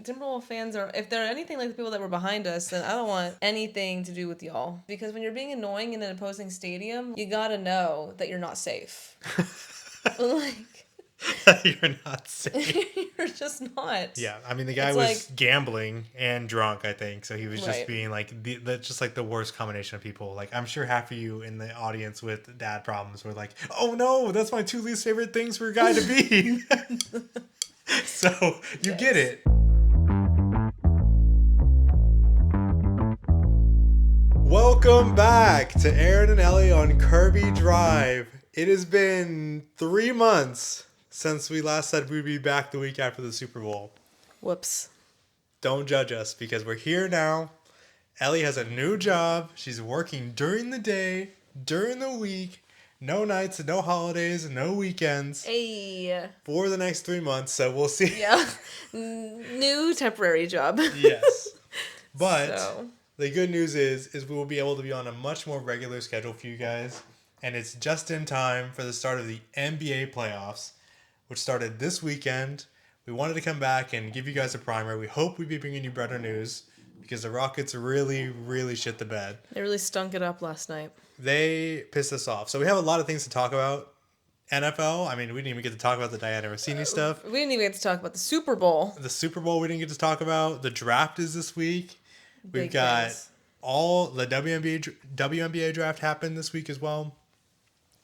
Timberwolves fans are, if they're anything like the people that were behind us, then I don't want anything to do with y'all. Because when you're being annoying in an opposing stadium, you gotta know that you're not safe. Like, you're not safe. you're just not. Yeah, I mean the guy It's was like, gambling and drunk, I think, so he was just Right. being like that's just like the worst combination of people. Like I'm sure half of you in the audience with dad problems were like, "Oh no, that's my two least favorite things for a guy to be." So you get Yes. it. Welcome back to Aaron and Ellie on Kirby Drive. It has been 3 months since we last said we'd be back the week after the Super Bowl. Whoops. Don't judge us because we're here now. Ellie has a new job. She's working during the day, during the week, no nights, no holidays, no weekends Hey. for the next 3 months. So we'll see. Yeah. New temporary job. Yes. But So. the good news is we will be able to be on a much more regular schedule for you guys. And it's just in time for the start of the NBA playoffs, which started this weekend. We wanted to come back and give you guys a primer. We hope we'd be bringing you better news because the Rockets really, really shit the bed. They really stunk it up last night. They pissed us off. So we have a lot of things to talk about. NFL, I mean, we didn't even get to talk about the Diana Rossini stuff. We didn't even get to talk about the Super Bowl. The Super Bowl we didn't get to talk about. The draft is this week. We've Big got things. all the WNBA draft happened this week as well.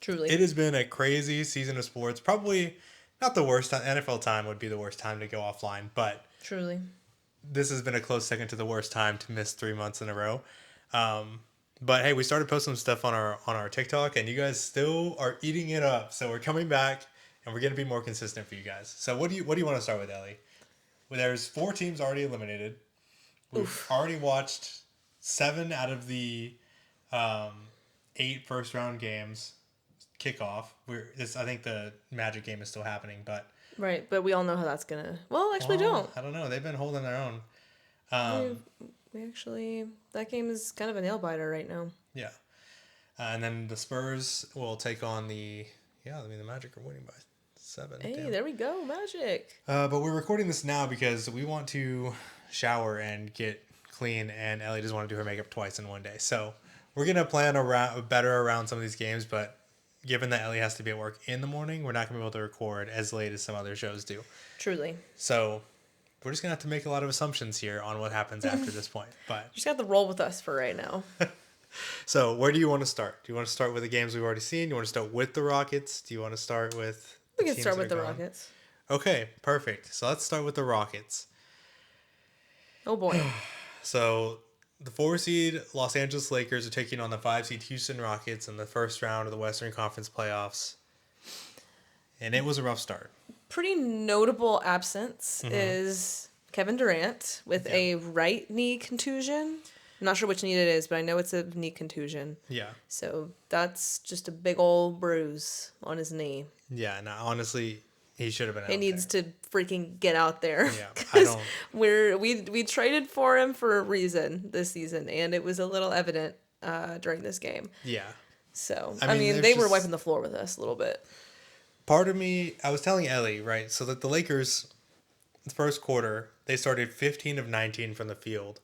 Truly. It has been a crazy season of sports. Probably not the worst time. NFL time would be the worst time to go offline, but Truly. this has been a close second to the worst time to miss 3 months in a row. But hey, we started posting some stuff on our TikTok, and you guys still are eating it up. So we're coming back, and we're gonna be more consistent for you guys. So what do you want to start with, Ellie? Well, there's 4 teams already eliminated. We've already watched 7 out of the 8 first round games kickoff. I think the Magic game is still happening, but Right, but we all know how that's gonna. Well, actually, don't. I don't know. They've been holding their own. We actually, that game is kind of a nail biter right now. Yeah. And then the Spurs will take on the Magic are winning by 7. Hey, Damn. there we go, Magic. But we're recording this now because we want to shower and get clean, and Ellie doesn't want to do her makeup twice in one day. So we're going to plan better around some of these games, but given that Ellie has to be at work in the morning, we're not going to be able to record as late as some other shows do. Truly. So we're just going to have to make a lot of assumptions here on what happens after this point. But Just got to roll with us for right now. so where do you want to start? Do you want to start with the games we've already seen? Do you want to start with the Rockets? Do you want to start with We can start with the Rockets. Okay, perfect. So let's start with the Rockets. Oh boy. So the 4 seed Los Angeles Lakers are taking on the 5 seed Houston Rockets in the first round of the Western Conference playoffs. And it was a rough start. Pretty notable absence is Kevin Durant with a right knee contusion. I'm not sure which knee it is, but I know it's a knee contusion. Yeah. So that's just a big old bruise on his knee. Yeah, and honestly, he should have been out He needs there. to freaking get out there. Yeah, I don't... we traded for him for a reason this season, and it was a little evident during this game. Yeah. So I I mean, mean they were wiping the floor with us a little bit. Part of me, I was telling Ellie, right? So that the Lakers, the first quarter, they started 15 of 19 from the field.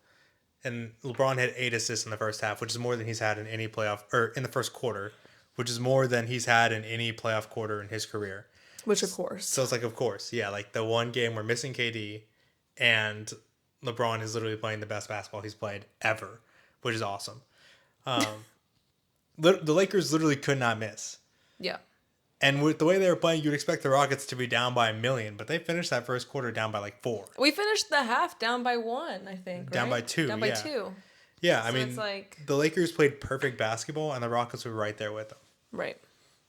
And LeBron had 8 assists in the first half, which is more than he's had in any playoff, or in the first quarter, which is more than he's had in any playoff quarter in his career. Which, of course. So it's like, of course, yeah, like the one game we're missing KD, and LeBron is literally playing the best basketball he's played ever, which is awesome. The Lakers literally could not miss. Yeah. And with the way they were playing, you'd expect the Rockets to be down by 1 million, but they finished that first quarter down by like 4. We finished the half down by 1, I think. Down right? by 2, Down by 2. Yeah, I So mean, it's like... the Lakers played perfect basketball, and the Rockets were right there with them. Right.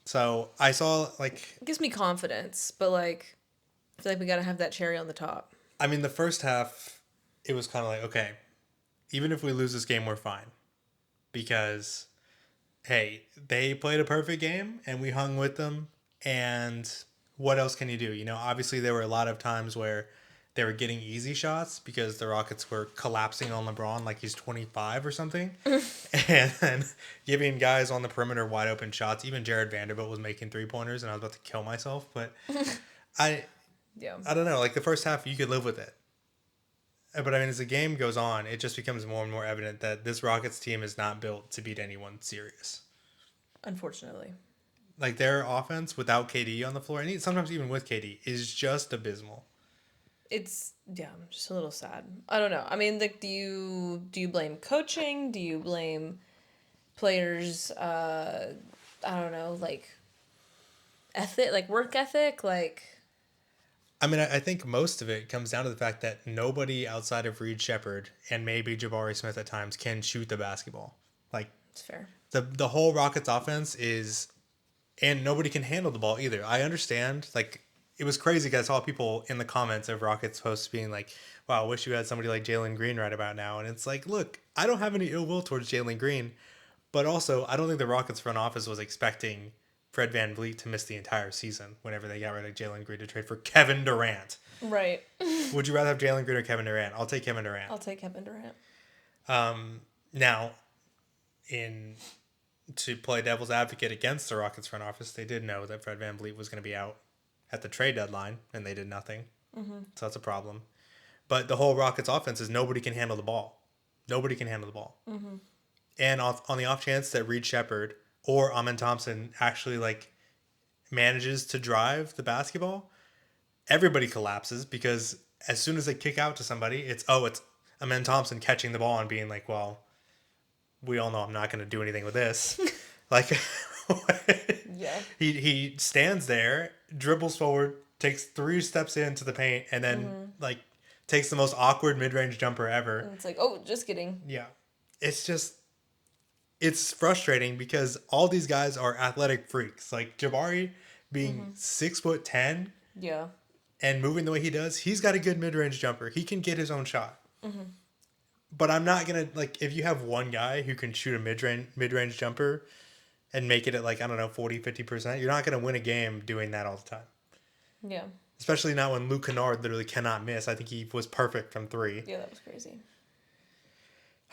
So I saw, like... It gives me confidence, but like, I feel like we gotta have that cherry on the top. I mean, the first half, it was kind of like, okay, even if we lose this game, we're fine. Because, hey, they played a perfect game, and we hung with them, and what else can you do? You know, obviously there were a lot of times where they were getting easy shots because the Rockets were collapsing on LeBron like he's 25 or something. And then giving guys on the perimeter wide open shots. Even Jared Vanderbilt was making 3-pointers, and I was about to kill myself. But I don't know. Like the first half, you could live with it. But I mean, as the game goes on, it just becomes more and more evident that this Rockets team is not built to beat anyone serious. Unfortunately. Like their offense without KD on the floor, and sometimes even with KD, is just abysmal. It's I'm just a little sad. I don't know. I mean, like, do you blame coaching? Do you blame players? I don't know, like ethic, like work ethic, like. I mean, I think most of it comes down to the fact that nobody outside of Reed Shepherd and maybe Jabari Smith at times can shoot the basketball. Like It's fair. the whole Rockets offense is, and nobody can handle the ball either. I understand. Like it was crazy because I saw people in the comments of Rockets posts being like, "Wow, I wish you had somebody like Jalen Green right about now." And it's like, look, I don't have any ill will towards Jalen Green, but also I don't think the Rockets front office was expecting Fred VanVleet to miss the entire season whenever they got rid of Jalen Green to trade for Kevin Durant. Right. Would you rather have Jalen Green or Kevin Durant? I'll take Kevin Durant. I'll take Kevin Durant. Now, to play devil's advocate against the Rockets front office, they did know that Fred VanVleet was going to be out at the trade deadline, and they did nothing. Mm-hmm. So that's a problem. But the whole Rockets offense is nobody can handle the ball. Nobody can handle the ball. Mm-hmm. And on the off chance that Reed Shepherd or Amen Thompson actually like manages to drive the basketball, everybody collapses because as soon as they kick out to somebody, it's Amen Thompson catching the ball and being like, well, we all know I'm not going to do anything with this. Like, Yeah. he stands there, dribbles forward, takes 3 steps into the paint, and then like takes the most awkward mid-range jumper ever. And it's like, oh, just kidding. Yeah. It's frustrating because all these guys are athletic freaks. Like Jabari being 6'10" Yeah. and moving the way he does, he's got a good mid-range jumper. He can get his own shot. But I'm not going to, like, if you have one guy who can shoot a mid-range jumper and make it at, like, I don't know, 40, 50%, you're not going to win a game doing that all the time. Yeah. Especially not when Luke Kennard literally cannot miss. I think he was perfect from 3. Yeah, that was crazy.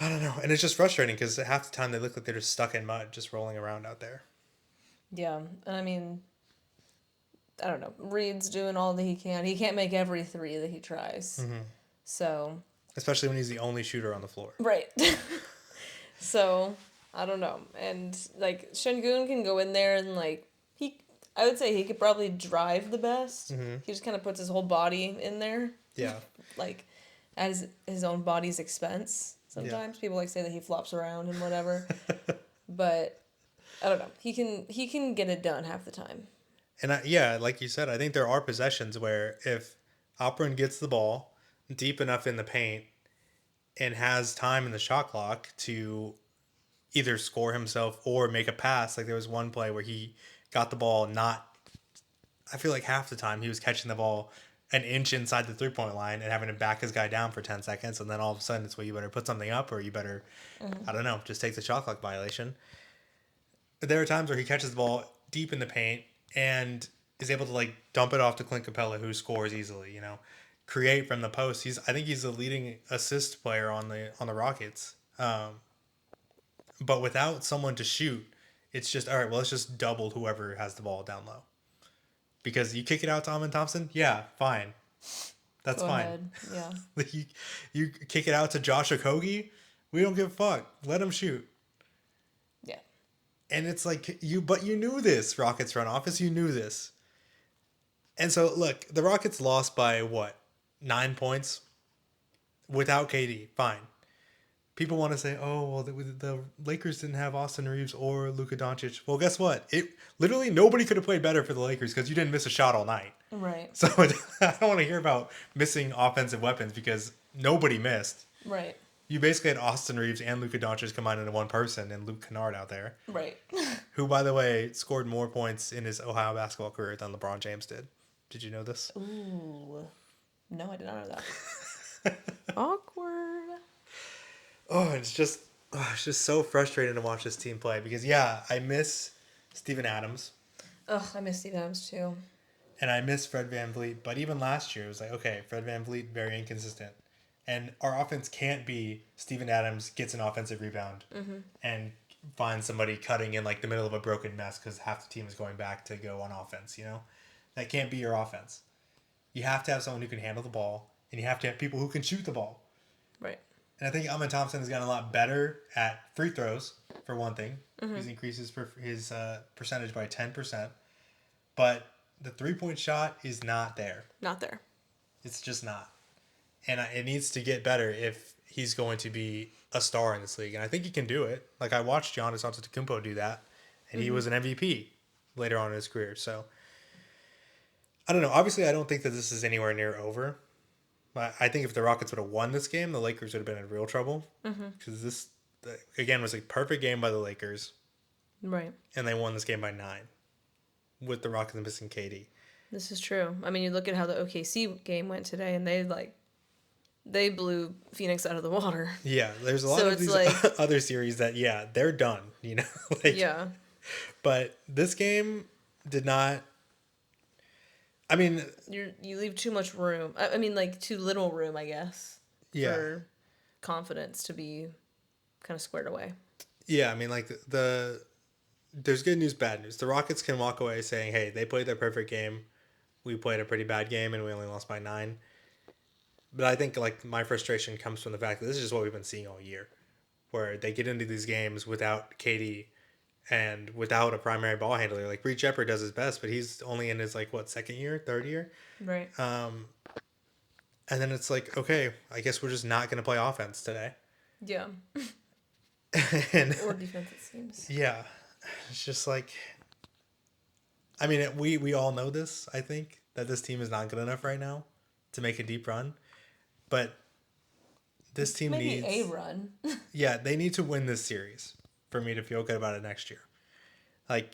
I don't know. And it's just frustrating because half the time they look like they're just stuck in mud, just rolling around out there. Yeah. And I mean, I don't know. Reed's doing all that he can. He can't make every 3 that he tries. Mm-hmm. So. Especially when he's the only shooter on the floor. Right. So, I don't know. And, like, Şengün can go in there and, like, I would say he could probably drive the best. Mm-hmm. He just kind of puts his whole body in there. Yeah. Like, at his own body's expense. Sometimes people like say that he flops around and whatever. But, I don't know. He can get it done half the time. And, like you said, I think there are possessions where if Alperen gets the ball deep enough in the paint and has time in the shot clock to either score himself or make a pass. Like there was one play where he got the ball I feel like half the time he was catching the ball an inch inside the 3-point line and having to back his guy down for 10 seconds. And then all of a sudden it's, well, you better put something up or you better, I don't know, just take the shot clock violation. But there are times where he catches the ball deep in the paint and is able to like dump it off to Clint Capella, who scores easily, you know. Create from the post. I think he's the leading assist player on the Rockets. But without someone to shoot, it's just all right. Well, let's just double whoever has the ball down low. Because you kick it out to Amen Thompson, yeah, fine, that's Go fine. Ahead. Yeah. you kick it out to Josh Okogie, we don't give a fuck. Let him shoot. Yeah. And it's like but you knew this, Rockets front office. You knew this. And so look, the Rockets lost by what? 9 points without KD. Fine. People want to say, oh, well, the Lakers didn't have Austin Reeves or Luka Doncic. Well, guess what? Literally nobody could have played better for the Lakers because you didn't miss a shot all night. Right. So I don't want to hear about missing offensive weapons because nobody missed. Right. You basically had Austin Reeves and Luka Doncic combined into one person and Luke Kennard out there. Right. Who, by the way, scored more points in his Ohio basketball career than LeBron James did. Did you know this? Ooh. No, I did not know that. Awkward. Oh, it's just so frustrating to watch this team play because, yeah, I miss Steven Adams. Ugh, I miss Steven Adams too. And I miss Fred VanVleet. But even last year, it was like, okay, Fred VanVleet, very inconsistent. And our offense can't be Steven Adams gets an offensive rebound and finds somebody cutting in like the middle of a broken mess because half the team is going back to go on offense, you know? That can't be your offense. You have to have someone who can handle the ball, and you have to have people who can shoot the ball. And I think Alvin Thompson has gotten a lot better at free throws, for one thing. He's increased his percentage by 10%. But the 3-point shot is not there. Not there. It's just not. And it needs to get better if he's going to be a star in this league. And I think he can do it. Like, I watched Giannis Antetokounmpo do that, and he was an MVP later on in his career. So, I don't know. Obviously, I don't think that this is anywhere near over. I think if the Rockets would have won this game, the Lakers would have been in real trouble. Because this, again, was a perfect game by the Lakers. Right. And they won this game by 9 with the Rockets missing KD. This is true. I mean, you look at how the OKC game went today, and they blew Phoenix out of the water. Yeah, there's a lot of these other series that, they're done, you know? Yeah. But this game did not. I mean, You leave too much room. I mean, like, too little room, I guess, for confidence to be kind of squared away. Yeah, I mean, like, there's good news, bad news. The Rockets can walk away saying, hey, they played their perfect game. We played a pretty bad game, and we only lost by 9. But I think, like, my frustration comes from the fact that this is just what we've been seeing all year, where they get into these games without KD and without a primary ball handler. Like, Reed Shepard does his best, but he's only in his, like, second year, third year? Right. And then it's like, okay, I guess we're just not going to play offense today. Yeah. And, or defense, it seems. Yeah. It's just like, I mean, we all know this, I think, that this team is not good enough right now to make a deep run. But this team Maybe needs a run. Yeah, they need to win this series for me to feel good about it next year. Like,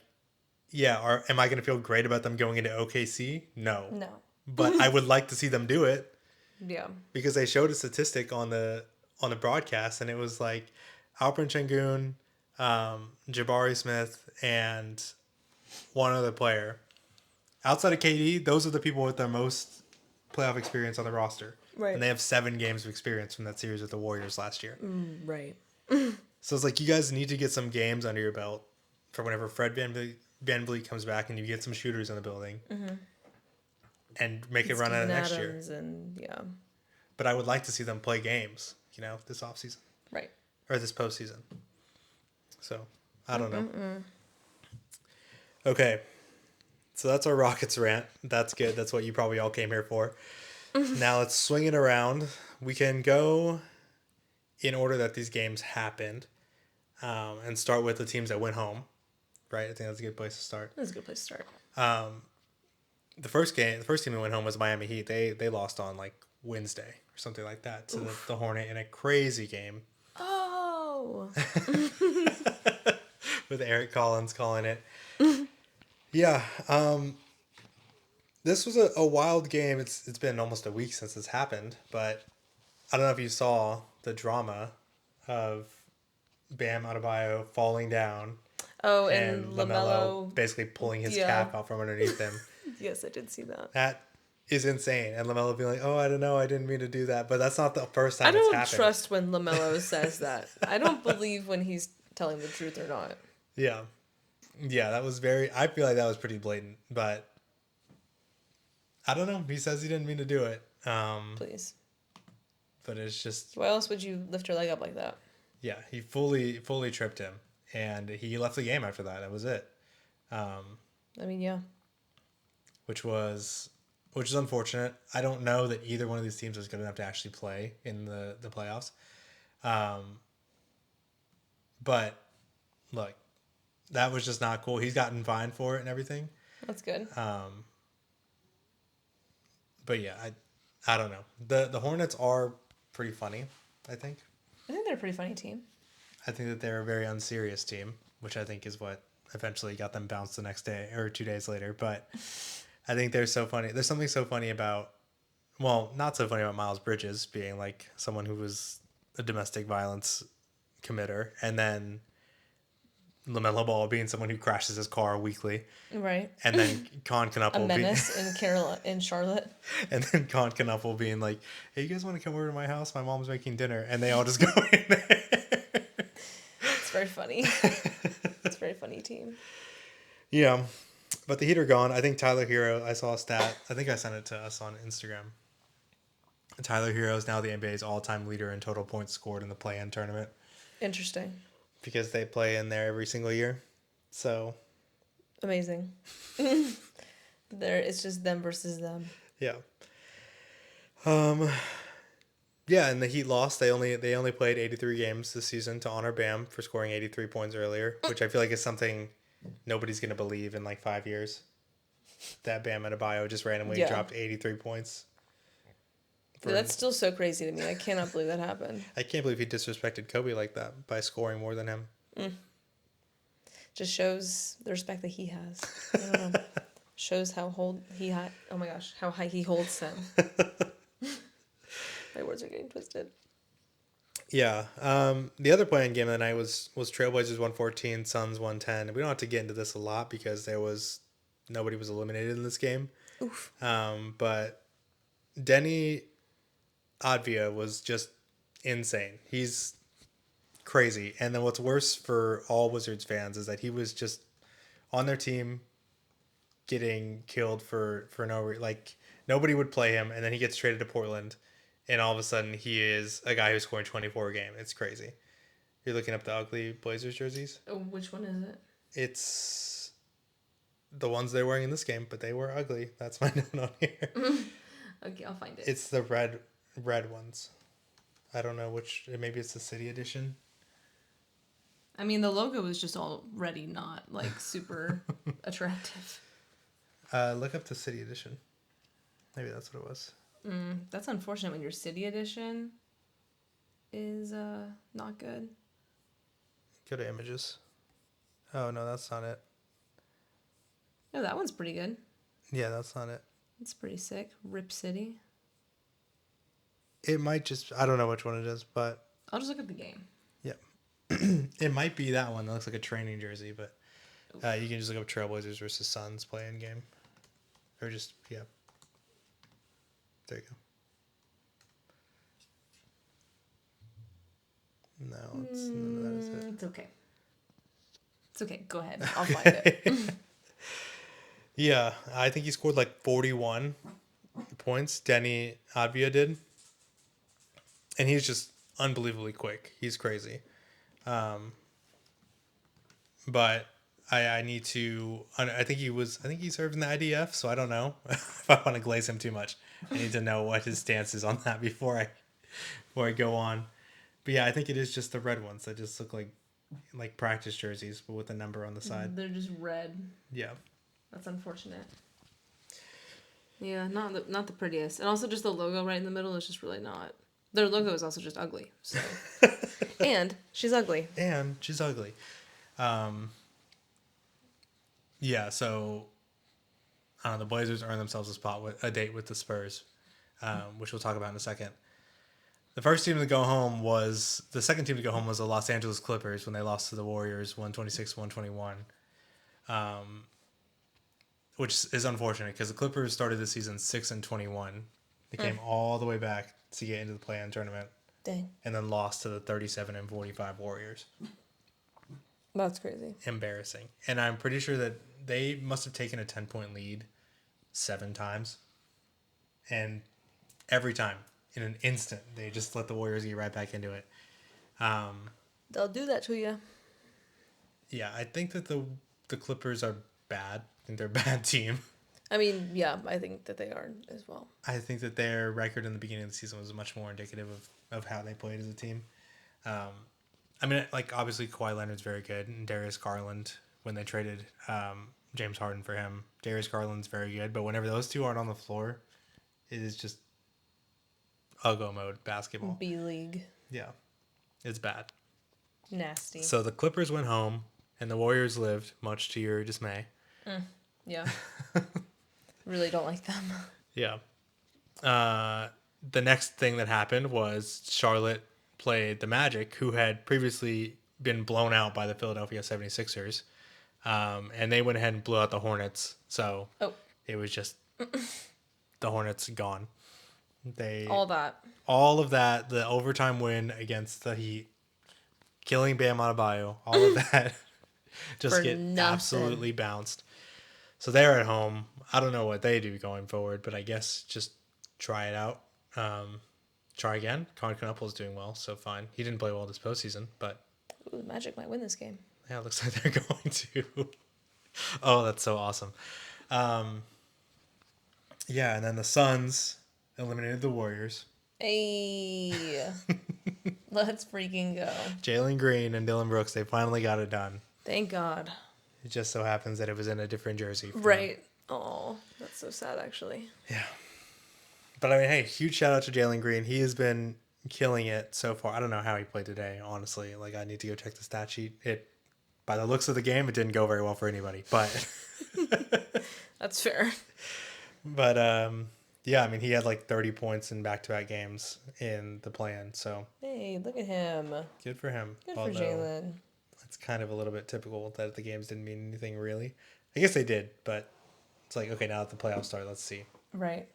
yeah, am I going to feel great about them going into OKC? No. But I would like to see them do it. Yeah. Because they showed a statistic on the broadcast, and it was like Alperen Şengün, Jabari Smith, and one other player. Outside of KD, those are the people with the most playoff experience on the roster. Right. And they have 7 games of experience from that series with the Warriors last year. Right. So it's like, you guys need to get some games under your belt for whenever Fred VanVleet comes back and you get some shooters in the building. And make it run out of next year. And, yeah. But I would like to see them play games, this offseason. Right. Or this postseason. So, I don't know. Okay. So that's our Rockets rant. That's good. That's what you probably all came here for. Now let's swing it around. We can go in order that these games happened, and start with the teams that went home. Right? I think that's a good place to start. That's a good place to start. The first team that went home was Miami Heat. They lost on like Wednesday or something like that to the Hornet in a crazy game. Oh. With Eric Collins calling it. Yeah. This was a wild game. It's been almost a week since this happened, but I don't know if you saw the drama of Bam Adebayo falling down. Oh, and LaMelo basically pulling his cap out from underneath him. Yes, I did see that. That is insane. And LaMelo being like, oh, I don't know, I didn't mean to do that. But that's not the first time it's happened. I don't trust when LaMelo says that. I don't believe when he's telling the truth or not. Yeah. Yeah, that was I feel like that was pretty blatant. But I don't know. He says he didn't mean to do it. Please. But it's just... Why else would you lift your leg up like that? Yeah, he fully tripped him. And he left the game after that. That was it. I mean, yeah. Which is unfortunate. I don't know that either one of these teams is good enough to actually play in the playoffs. But look, that was just not cool. He's gotten fined for it and everything. That's good. But yeah, I don't know. The Hornets are pretty funny, I think. I think they're a pretty funny team. I think that they're a very unserious team, which I think is what eventually got them bounced the next day or 2 days later. But I think they're so funny. There's something so funny about, well, not so funny about Miles Bridges being like someone who was a domestic violence committer, and then LaMelo Ball being someone who crashes his car weekly. Right. And then Con Knuckle a menace in Charlotte. And then Con Knuckle being like, hey, you guys want to come over to my house? My mom's making dinner. And they all just go in there. It's very funny. It's a very funny team. Yeah. But the Heat are gone. I think Tyler Hero, I saw a stat. I think I sent it to us on Instagram. Tyler Hero is now the NBA's all-time leader in total points scored in the play-in tournament Interesting. because they play in there every single year. So, Amazing. It's just them versus them. yeah. Um, yeah, and the Heat lost. They only played 83 games this season to honor Bam for scoring 83 points earlier, which I feel like is something nobody's going to believe in like 5 years. That Bam Adebayo just randomly Yeah. dropped 83 points. Dude, that's still so crazy to me. I cannot believe that happened. I can't believe he disrespected Kobe like that by scoring more than him. Just shows the respect that he has. I don't know. Shows how oh my gosh, how high he holds him. My words are getting twisted. Yeah. The other playing game of the night was Trailblazers 114, Suns 110. We don't have to get into this a lot because nobody was eliminated in this game. Oof. But Denny Advia was just insane. He's crazy. And then what's worse for all Wizards fans is that he was just on their team getting killed for no reason. Like, nobody would play him, and then he gets traded to Portland, and all of a sudden he is a guy who's scoring 24 a game. It's crazy. You're looking up the ugly Blazers jerseys? Oh, which one is it? It's the ones they're wearing in this game, but they were ugly. That's my note on here. Okay, I'll find it. It's the red ones. I don't know which. Maybe it's the city edition. I mean, the logo is just already not like super attractive. Look up the city edition. Maybe that's what it was. That's unfortunate when your city edition is not good. Go to images. Oh no, that's not it. No, that one's pretty good. Yeah, that's not it. It's pretty sick. Rip City. It might just. I don't know which one it is, but I'll just look at the game. yeah, it might be that one. That looks like a training jersey, but you can just look up Trailblazers versus Suns play-in game, or just yeah. There you go. No, it's none of that is it. It's okay. It's okay. Go ahead. I'll find it. Yeah, I think he scored like 41 points. Denny Advia did, and he's just unbelievably quick. He's crazy. But I need to. I think he served in the IDF, so I don't know if I want to glaze him too much. I need to know what his stance is on that before I go on. But yeah, I think it is just the red ones that just look like practice jerseys, but with a number on the side. They're just red. Yeah. That's unfortunate. Yeah, not the prettiest, and also just the logo right in the middle is just really not. Their logo is also just ugly. So, and she's ugly. Yeah, so the Blazers earned themselves a date with the Spurs, which we'll talk about in a second. The second team to go home was the Los Angeles Clippers when they lost to the Warriors 126-121, which is unfortunate because the Clippers started the season 6-21. They came all the way back to get into the play-in tournament. Dang. And then lost to the 37-45 Warriors. That's crazy. Embarrassing. And I'm pretty sure that they must have taken a 10-point lead 7 times. And every time, in an instant, they just let the Warriors get right back into it. They'll do that to you. Yeah, I think that the Clippers are bad. I think they're a bad team. I mean, yeah, I think that they are as well. I think that their record in the beginning of the season was much more indicative of how they played as a team. I mean, like, obviously Kawhi Leonard's very good, and Darius Garland, when they traded James Harden for him, Darius Garland's very good, but whenever those two aren't on the floor, it is just Uggo mode basketball. B-League. Yeah, it's bad. Nasty. So the Clippers went home, and the Warriors lived, much to your dismay. Yeah. Really don't like them. Yeah. The next thing that happened was Charlotte played the Magic, who had previously been blown out by the Philadelphia 76ers. And they went ahead and blew out the Hornets. So it was just the Hornets gone. All of that, the overtime win against the Heat, killing Bam Adebayo, all of that just get absolutely bounced. So they're at home. I don't know what they do going forward, but I guess just try it out. try again. Connor Knupple's doing well, so fine. He didn't play well this postseason, but Ooh, the Magic might win this game. yeah, it looks like they're going to. Oh, that's so awesome. Um, yeah, and then the Suns eliminated the Warriors. Hey, let's freaking go. Jalen Green and Dylan Brooks, they finally got it done. Thank God. It just so happens that it was in a different jersey. Right. Oh, that's so sad, actually. Yeah. But I mean, hey, huge shout out to Jalen Green. He has been killing it so far. I don't know how he played today, honestly. Like, I need to go check the stat sheet. By the looks of the game, it didn't go very well for anybody. But That's fair. But yeah, I mean, he had like 30 points in back-to-back games in the play-in, so Hey, look at him. good for him. Good for Although Jalen. it's kind of a little bit typical that the games didn't mean anything really. I guess they did, but it's like, okay, now that the playoffs start, let's see. Right.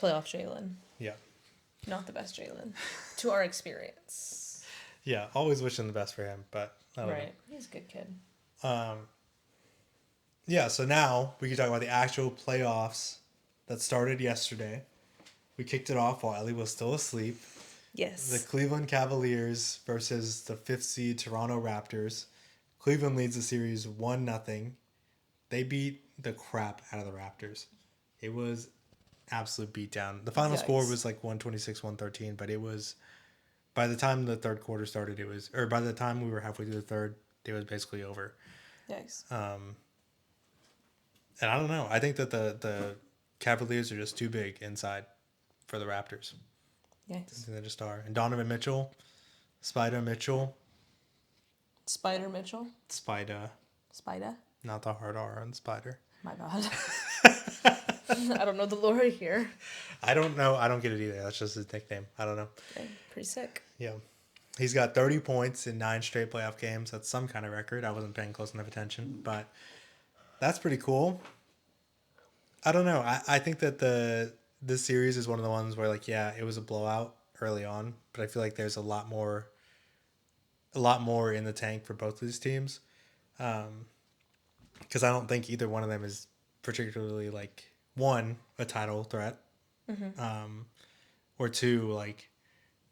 Playoff Jalen. Yeah. Not the best Jalen. To our experience. Yeah, always wishing the best for him, but I don't Right. He's a good kid. know. Yeah, so now we can talk about the actual playoffs that started yesterday. We kicked it off while Ellie was still asleep. Yes. The Cleveland Cavaliers versus the 5th seed Toronto Raptors. Cleveland leads the series 1-0. They beat the crap out of the Raptors. It was absolute beatdown. The final score was like 126-113, but it was, by the time the third quarter started, by the time we were halfway through the third, it was basically over. Yikes. And I don't know. I think that the Cavaliers are just too big inside for the Raptors. Yikes. They just are. And Donovan Mitchell, Spider Mitchell. Spider Mitchell? Spider. Spider? Not the hard R on Spider. My God. I don't know the lore here. I don't know. I don't get it either. That's just his nickname. I don't know. Okay, pretty sick. Yeah. He's got 30 points in 9 straight playoff games. That's some kind of record. I wasn't paying close enough attention, but that's pretty cool. I don't know. I think that this series is one of the ones where, like, yeah, it was a blowout early on, but I feel like there's a lot more in the tank for both of these teams. Because I don't think either one of them is particularly, like, one, a title threat, or two, like,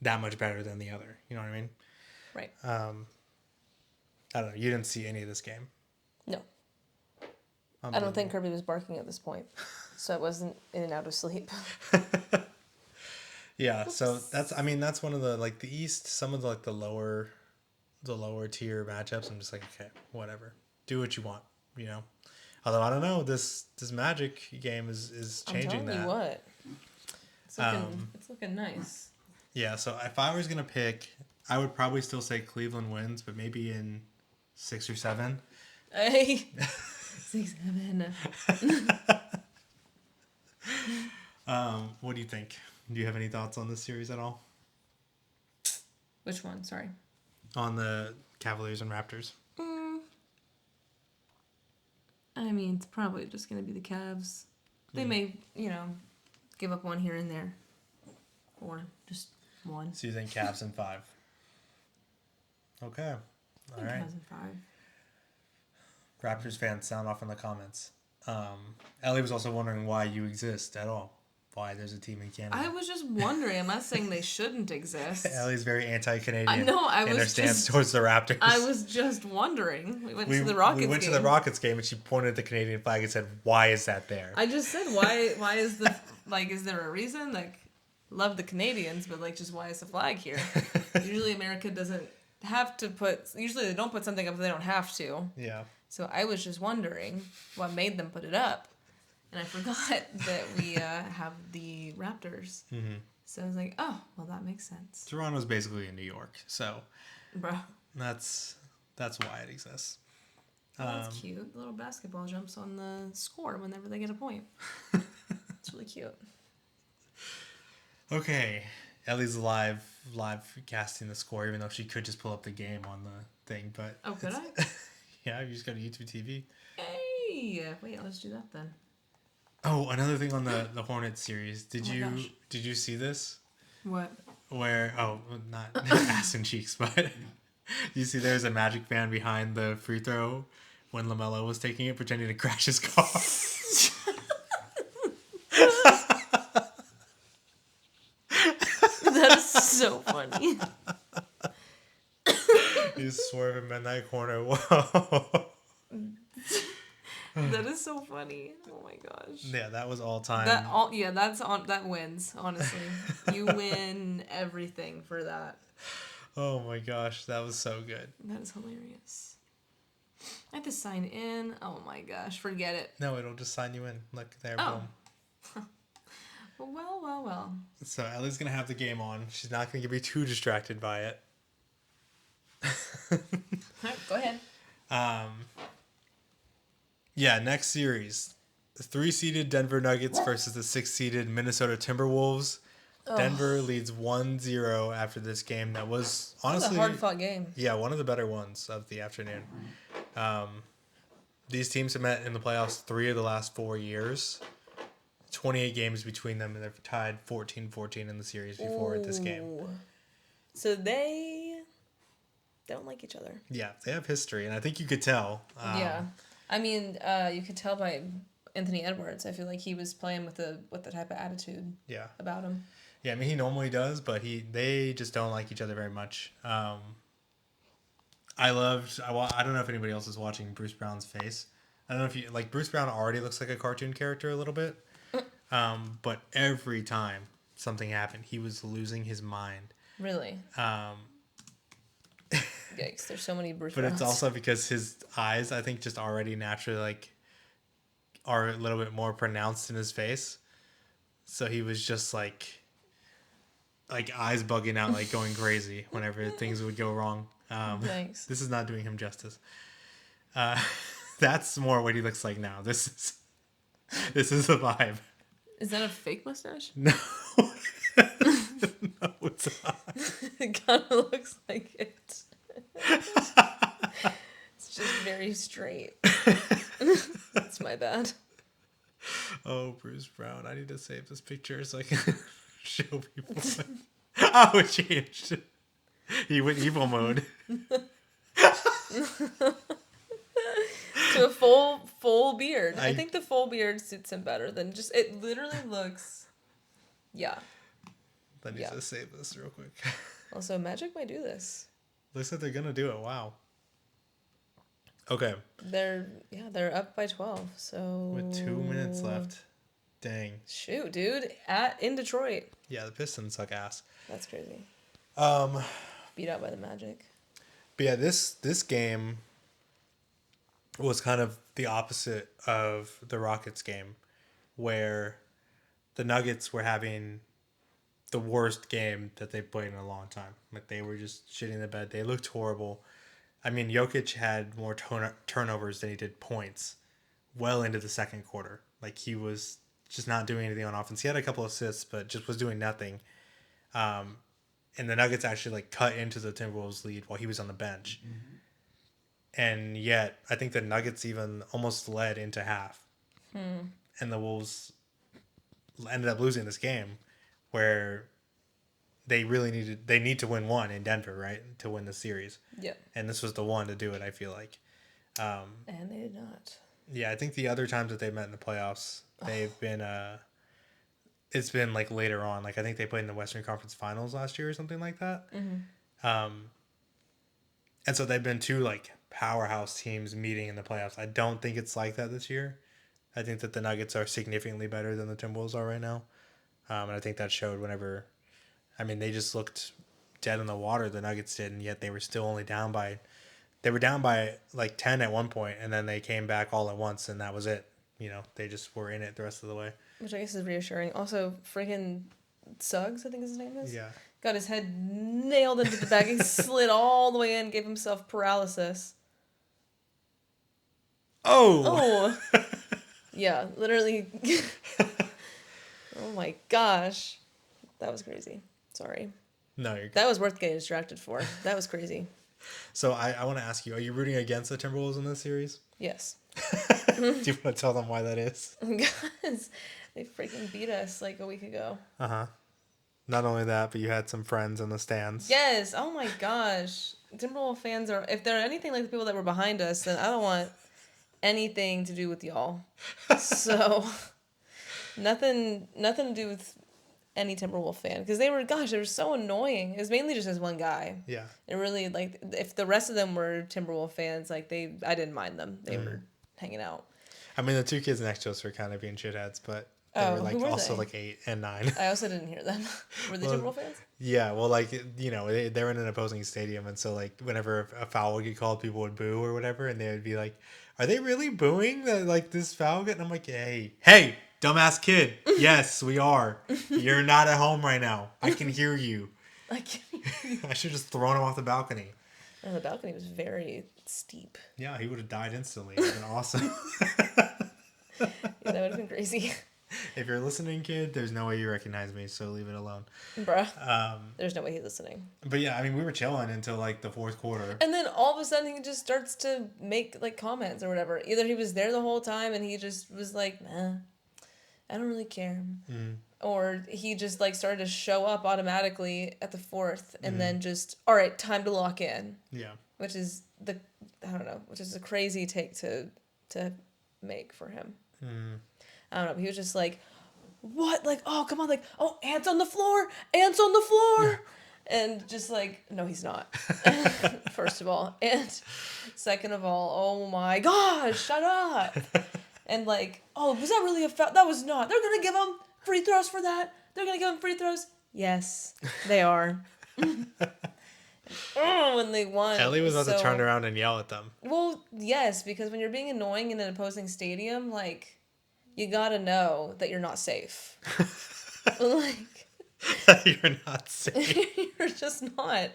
that much better than the other. You know what I mean? Right. I don't know. You didn't see any of this game. No. I don't think Kirby was barking at this point, so it wasn't in and out of sleep. Yeah, oops. So that's one of the, like, the East, some of the, like, the lower tier matchups. I'm just like, okay, whatever, do what you want, you know. Although I don't know, this Magic game is changing I'm that. telling you what, it's looking nice. Yeah, so if I was gonna pick, I would probably still say Cleveland wins, but maybe in 6 or 7. Hey. 6, 7. What do you think? Do you have any thoughts on this series at all? Which one? Sorry. On the Cavaliers and Raptors. I mean, it's probably just going to be the Cavs. They may, give up one here and there. Or just one. So you think Cavs in 5? Okay. All right. Cavs in 5. Raptors fans, sound off in the comments. Ellie was also wondering why you exist at all. Why there's a team in Canada. I was just wondering. I'm not saying they shouldn't exist. Ellie's very anti-Canadian. I know. in her stance towards the Raptors. I was just wondering. We went to the Rockets game. We went to the Rockets game, and she pointed at the Canadian flag and said, "Why is that there?" I just said, "Why? Why is the like? Is there a reason? Like, love the Canadians, but like, just why is the flag here? Usually, America doesn't have to put. Usually, they don't put something up if they don't have to. Yeah. So I was just wondering what made them put it up. And I forgot that we have the Raptors. Mm-hmm. So I was like, oh, well, that makes sense. Toronto's basically in New York, so Bro. that's why it exists. That's cute. The little basketball jumps on the score whenever they get a point. It's really cute. Okay. Ellie's live casting the score, even though she could just pull up the game on the thing. But oh, could I? Yeah, you just go to YouTube TV. Hey! Wait, let's do that then. Oh, another thing on the Hornets series. Did you see this? What? Where not ass and cheeks, but you see there's a Magic fan behind the free throw when LaMelo was taking it, pretending to crash his car. so funny. He's swerving midnight corner. Whoa. That is so funny. Oh my gosh. Yeah, that was all time. That wins, honestly. You win everything for that. Oh my gosh, that was so good. That is hilarious. I have to sign in. Oh my gosh, forget it. No, it'll just sign you in. Look there, Oh. boom. Well. So Ellie's gonna have the game on. She's not gonna be too distracted by it. Alright, go ahead. Yeah, next series. The 3-seeded Denver Nuggets versus the 6-seeded Minnesota Timberwolves. Denver leads 1-0 after this game. That was honestly That was a hard-fought game. Yeah, one of the better ones of the afternoon. These teams have met in the playoffs 3 of the last 4 years. 28 games between them, and they've tied 14-14 in the series before this game. Ooh. So they don't like each other. Yeah, they have history, and I think you could tell. Yeah. I mean, you could tell by Anthony Edwards. I feel like he was playing with the type of attitude about him. Yeah, I mean, he normally does, but they just don't like each other very much. I don't know if anybody else is watching Bruce Brown's face. I don't know if you, like, Bruce Brown already looks like a cartoon character a little bit. But every time something happened, he was losing his mind. Really? Yikes, there's so many Bruce But Browns. it's also because his eyes, I think, just already naturally, like, are a little bit more pronounced in his face. So he was just, like eyes bugging out, like, going crazy whenever things would go wrong. Thanks. This is not doing him justice. That's more what he looks like now. This is the vibe. Is that a fake mustache? No. No, it's not. It kind of looks like it. It's just very straight. That's my bad. Oh, Bruce Brown. I need to save this picture so I can show people. Oh, it changed. He went evil mode. To a full beard. I think the full beard suits him better than just... It literally looks... Yeah. I need to save this real quick. Also, Magic might do this. Looks like they're going to do it. Wow. Okay. They're up by 12, so... With 2 minutes left. Dang. Shoot, dude. In Detroit. Yeah, the Pistons suck ass. That's crazy. Um... Beat out by the Magic. But yeah, this game was kind of the opposite of the Rockets game, where the Nuggets were having the worst game that they've played in a long time. Like, they were just shitting the bed. They looked horrible. I mean, Jokic had more turnovers than he did points well into the second quarter. Like, he was just not doing anything on offense. He had a couple assists, but just was doing nothing. And the Nuggets actually, like, cut into the Timberwolves' lead while he was on the bench. Mm-hmm. And yet, I think the Nuggets even almost led into half. And the Wolves ended up losing this game where they need to win one in Denver, right? To win the series. Yeah. And this was the one to do it, I feel like. And they did not. Yeah, I think the other times that they've met in the playoffs, they've been... It's been, like, later on. Like, I think they played in the Western Conference Finals last year or something like that. Mm-hmm. And so they've been two, like, powerhouse teams meeting in the playoffs. I don't think it's like that this year. I think that the Nuggets are significantly better than the Timberwolves are right now. And I think that showed whenever... I mean, they just looked dead in the water, the Nuggets did, and yet they were still only down by... They were down by, like, 10 at one point, and then they came back all at once, and that was it. You know, they just were in it the rest of the way. Which I guess is reassuring. Also, freaking Suggs, I think his name is. Yeah. Got his head nailed into the bag. He slid all the way in, gave himself paralysis. Oh! Yeah, literally. Oh my gosh. That was crazy. Sorry. No, you're good. That was worth getting distracted for. That was crazy. So I want to ask you, are you rooting against the Timberwolves in this series? Yes. Do you want to tell them why that is? Because they freaking beat us like a week ago. Uh-huh. Not only that, but you had some friends in the stands. Yes. Oh my gosh. Timberwolves fans are, if they're anything like the people that were behind us, then I don't want anything to do with y'all. So, nothing to do with any Timberwolf fan because they were so annoying. It was mainly just as one guy. Yeah. It really like if the rest of them were Timberwolf fans, like I didn't mind them. They were hanging out. I mean, the two kids next to us were kind of being shitheads, but they Oh, were like who were also they? like 8 and 9. I also didn't hear them. Were they Well, Timberwolf fans? Yeah, well, like, you know, they're in an opposing stadium, and so, like, whenever a foul would get called, people would boo or whatever, and they would be like, are they really booing that, like, this foul? And I'm like, hey, dumbass kid. Yes, we are. You're not at home right now. I can hear you. Like, I should just thrown him off the balcony. and the balcony was very steep. Yeah, he would have died instantly. It would have been awesome. Yeah, that would have been crazy. If you're listening, kid, there's no way you recognize me, so leave it alone. Bruh. There's no way he's listening. But yeah, I mean, we were chilling until like the fourth quarter. And then all of a sudden he just starts to make like comments or whatever. Either he was there the whole time and he just was like, nah, I don't really care. Or he just like started to show up automatically at the fourth and then just, all right, time to lock in. Yeah. Which is which is a crazy take to make for him. I don't know. But he was just like, what? Like, oh, come on. Like, oh, ants on the floor. Ants on the floor. And just like, no, he's not. First of all. And second of all, oh my gosh, shut up. And like, oh, was that really a foul? That was not. They're going to give him free throws for that. They're going to give him free throws. Yes, they are. When they won. Ellie was about to turn around and yell at them. Well, yes, because when you're being annoying in an opposing stadium, like, you gotta know that you're not safe. Like, you're not safe. You're just not.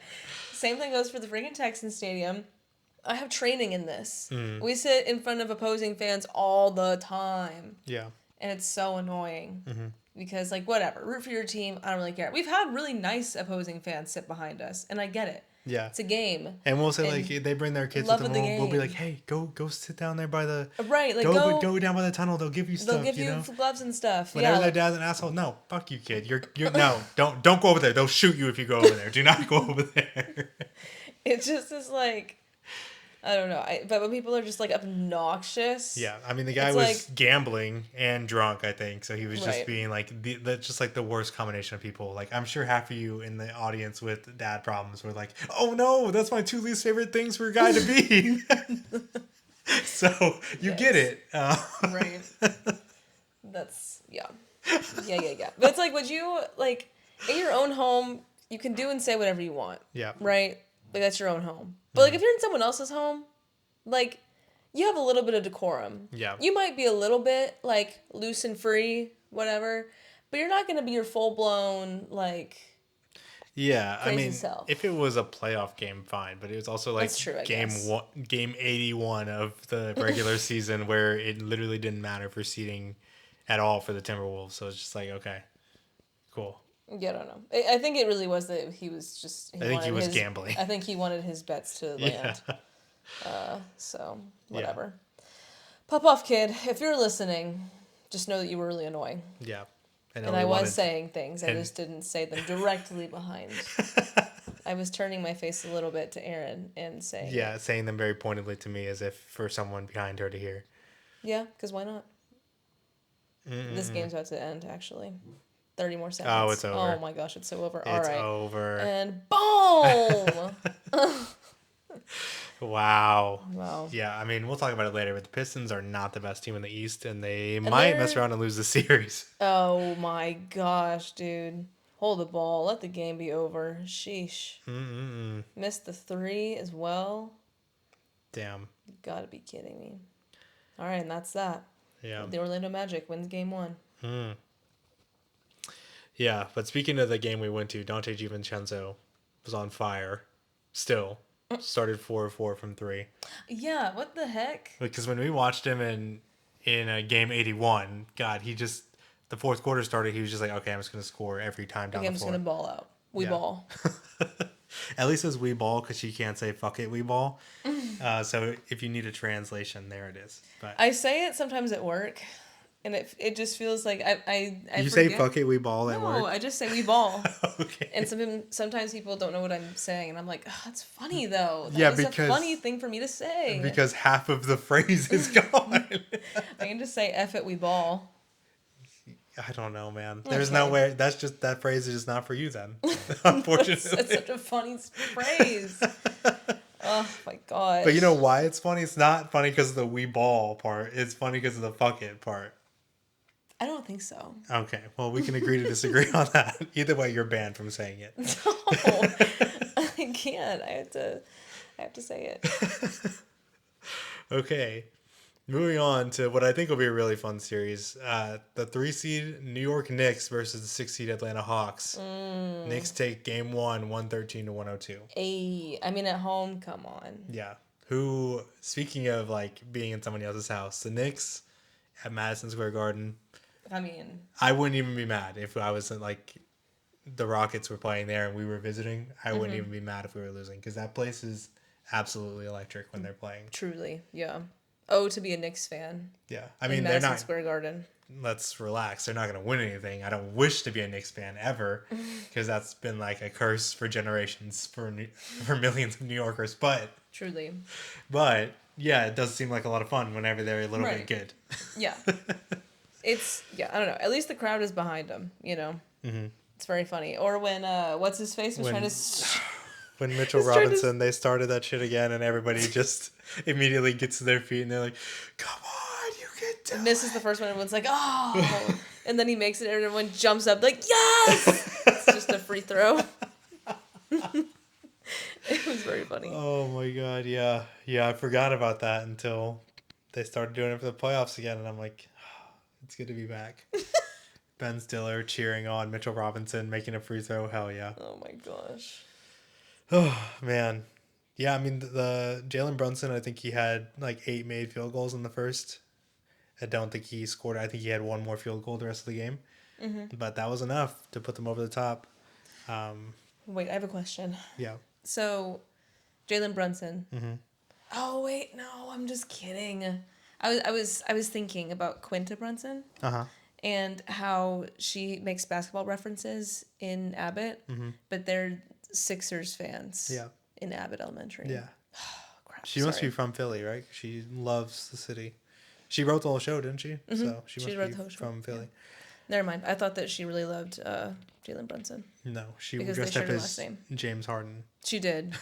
Same thing goes for the freaking Texans stadium. I have training in this. We sit in front of opposing fans all the time. Yeah. And it's so annoying. Because, like, whatever. Root for your team. I don't really care. We've had really nice opposing fans sit behind us. And I get it. Yeah. It's a game. And we'll say, like, they bring their kids with them. We'll be like, hey, go sit down there by the... Right. Like, go down by the tunnel. They'll give you stuff, They'll give you gloves and stuff. Whenever their dad's an asshole, no, fuck you, kid. You're no, don't go over there. They'll shoot you if you go over there. Do not go over there. It just is like... I don't know. But when people are just, like, obnoxious... Yeah. I mean, the guy was like, gambling and drunk, I think. So he was just being, like, the worst combination of people. Like, I'm sure half of you in the audience with dad problems were like, oh, no, that's my 2 least favorite things for a guy to be. So, you get it. Right. That's... Yeah. Yeah. But it's like, would you, like, in your own home, you can do and say whatever you want. Yeah. Right? Like, that's your own home. But, like, if you're in someone else's home, like, you have a little bit of decorum. Yeah. You might be a little bit, like, loose and free, whatever. But you're not going to be your full-blown, like... Yeah, I mean, self. If it was a playoff game, fine. But it was also, like, game 81 of the regular season where it literally didn't matter for seeding at all for the Timberwolves. So it's just like, okay, cool. Yeah, I don't know. I think it really was that he was just... I think he was gambling. I think he wanted his bets to land. Yeah. So, whatever. Yeah. Pop off, kid. If you're listening, just know that you were really annoying. Yeah. And I was saying things. I just didn't say them directly behind. I was turning my face a little bit to Aaron and saying... Yeah, saying them very pointedly to me as if for someone behind her to hear. Yeah, because why not? This game's about to end, actually. 30 more seconds. Oh, it's over. Oh my gosh, it's so over. It's all right. over. And boom! Wow. Wow. Yeah, I mean, we'll talk about it later, but the Pistons are not the best team in the East, and they might mess around and lose the series. Oh my gosh, dude. Hold the ball. Let the game be over. Sheesh. Missed the 3 as well. Damn. You gotta be kidding me. All right, and that's that. Yeah. The Orlando Magic wins game 1. Yeah, but speaking of the game we went to, Dante DiVincenzo was on fire. Still. Started 4-4 from 3. Yeah, what the heck? Because when we watched him in game 81, God, the fourth quarter started, he was just like, okay, I'm just going to score every time down the floor. I'm just going to ball out. We ball. Ellie says we ball because she can't say fuck it, we ball. So if you need a translation, there it is. But I say it sometimes at work. And it just feels like I you forget. Say fuck it, we ball at work? No, I just say we ball. Okay. And sometimes people don't know what I'm saying. And I'm like, oh, that's funny, though. That's a funny thing for me to say. Because half of the phrase is gone. I can just say F it, we ball. I don't know, man. There's no Okay. way. That's just, that phrase is just not for you then. That's Unfortunately. such a funny phrase. Oh my But you know gosh. why it's funny? It's not funny because of the we ball part. It's funny because of the fuck it part. I don't think so. Okay, well, we can agree to disagree on that. Either way, you're banned from saying it. No, I can't. I have to say it. Okay, moving on to what I think will be a really fun series. The 3 seed New York Knicks versus the 6 seed Atlanta Hawks. Knicks take game one, 113 to 102. I mean, at home, come on. Yeah. Who, speaking of like being in somebody else's house, the Knicks at Madison Square Garden, I mean, I wouldn't even be mad if I was like the Rockets were playing there and we were visiting. I wouldn't even be mad if we were losing because that place is absolutely electric when they're playing. truly, yeah. Oh, to be a Knicks fan Yeah. I in mean, they're Madison not, Square Garden. let's relax. They're not going to win anything. I don't wish to be a Knicks fan ever because that's been like a curse for generations for millions of New Yorkers. Truly. But yeah, it does seem like a lot of fun whenever they're a little Right. bit good. Yeah. I don't know. At least the crowd is behind them, you know? Mm-hmm. It's very funny. Or when, what's his face was When- trying to... When Mitchell He's trying to- Robinson, they started that shit again, and everybody just immediately gets to their feet and they're like, "Come on, you can do misses it." the first one, everyone's like, oh! And then he makes it, and everyone jumps up like, yes! It's just a free throw. It was very funny. Oh my god, yeah. Yeah, I forgot about that until they started doing it for the playoffs again, and I'm like, it's good to be back. Ben Stiller cheering on Mitchell Robinson, making a free throw. Hell yeah. Oh my gosh. Oh, man. Yeah, I mean, the Jalen Brunson, I think he had like 8 made field goals in the first. I don't think he scored. I think he had 1 more field goal the rest of the game. Mm-hmm. But that was enough to put them over the top. Wait, I have a question. Yeah. So, Jalen Brunson. Mm-hmm. Oh wait, no, I'm just kidding. I was thinking about Quinta Brunson Uh-huh. and how she makes basketball references in Abbott, but they're Sixers fans. Yeah. In Abbott Elementary. Yeah. Crap, She must be sorry. from Philly, right? She loves the city. She wrote the whole show, didn't she? So she She must wrote be the whole show, from Philly. Never mind. I thought that she really loved Jalen Brunson. No, she Because they dressed up shared her as last name. James Harden. She did.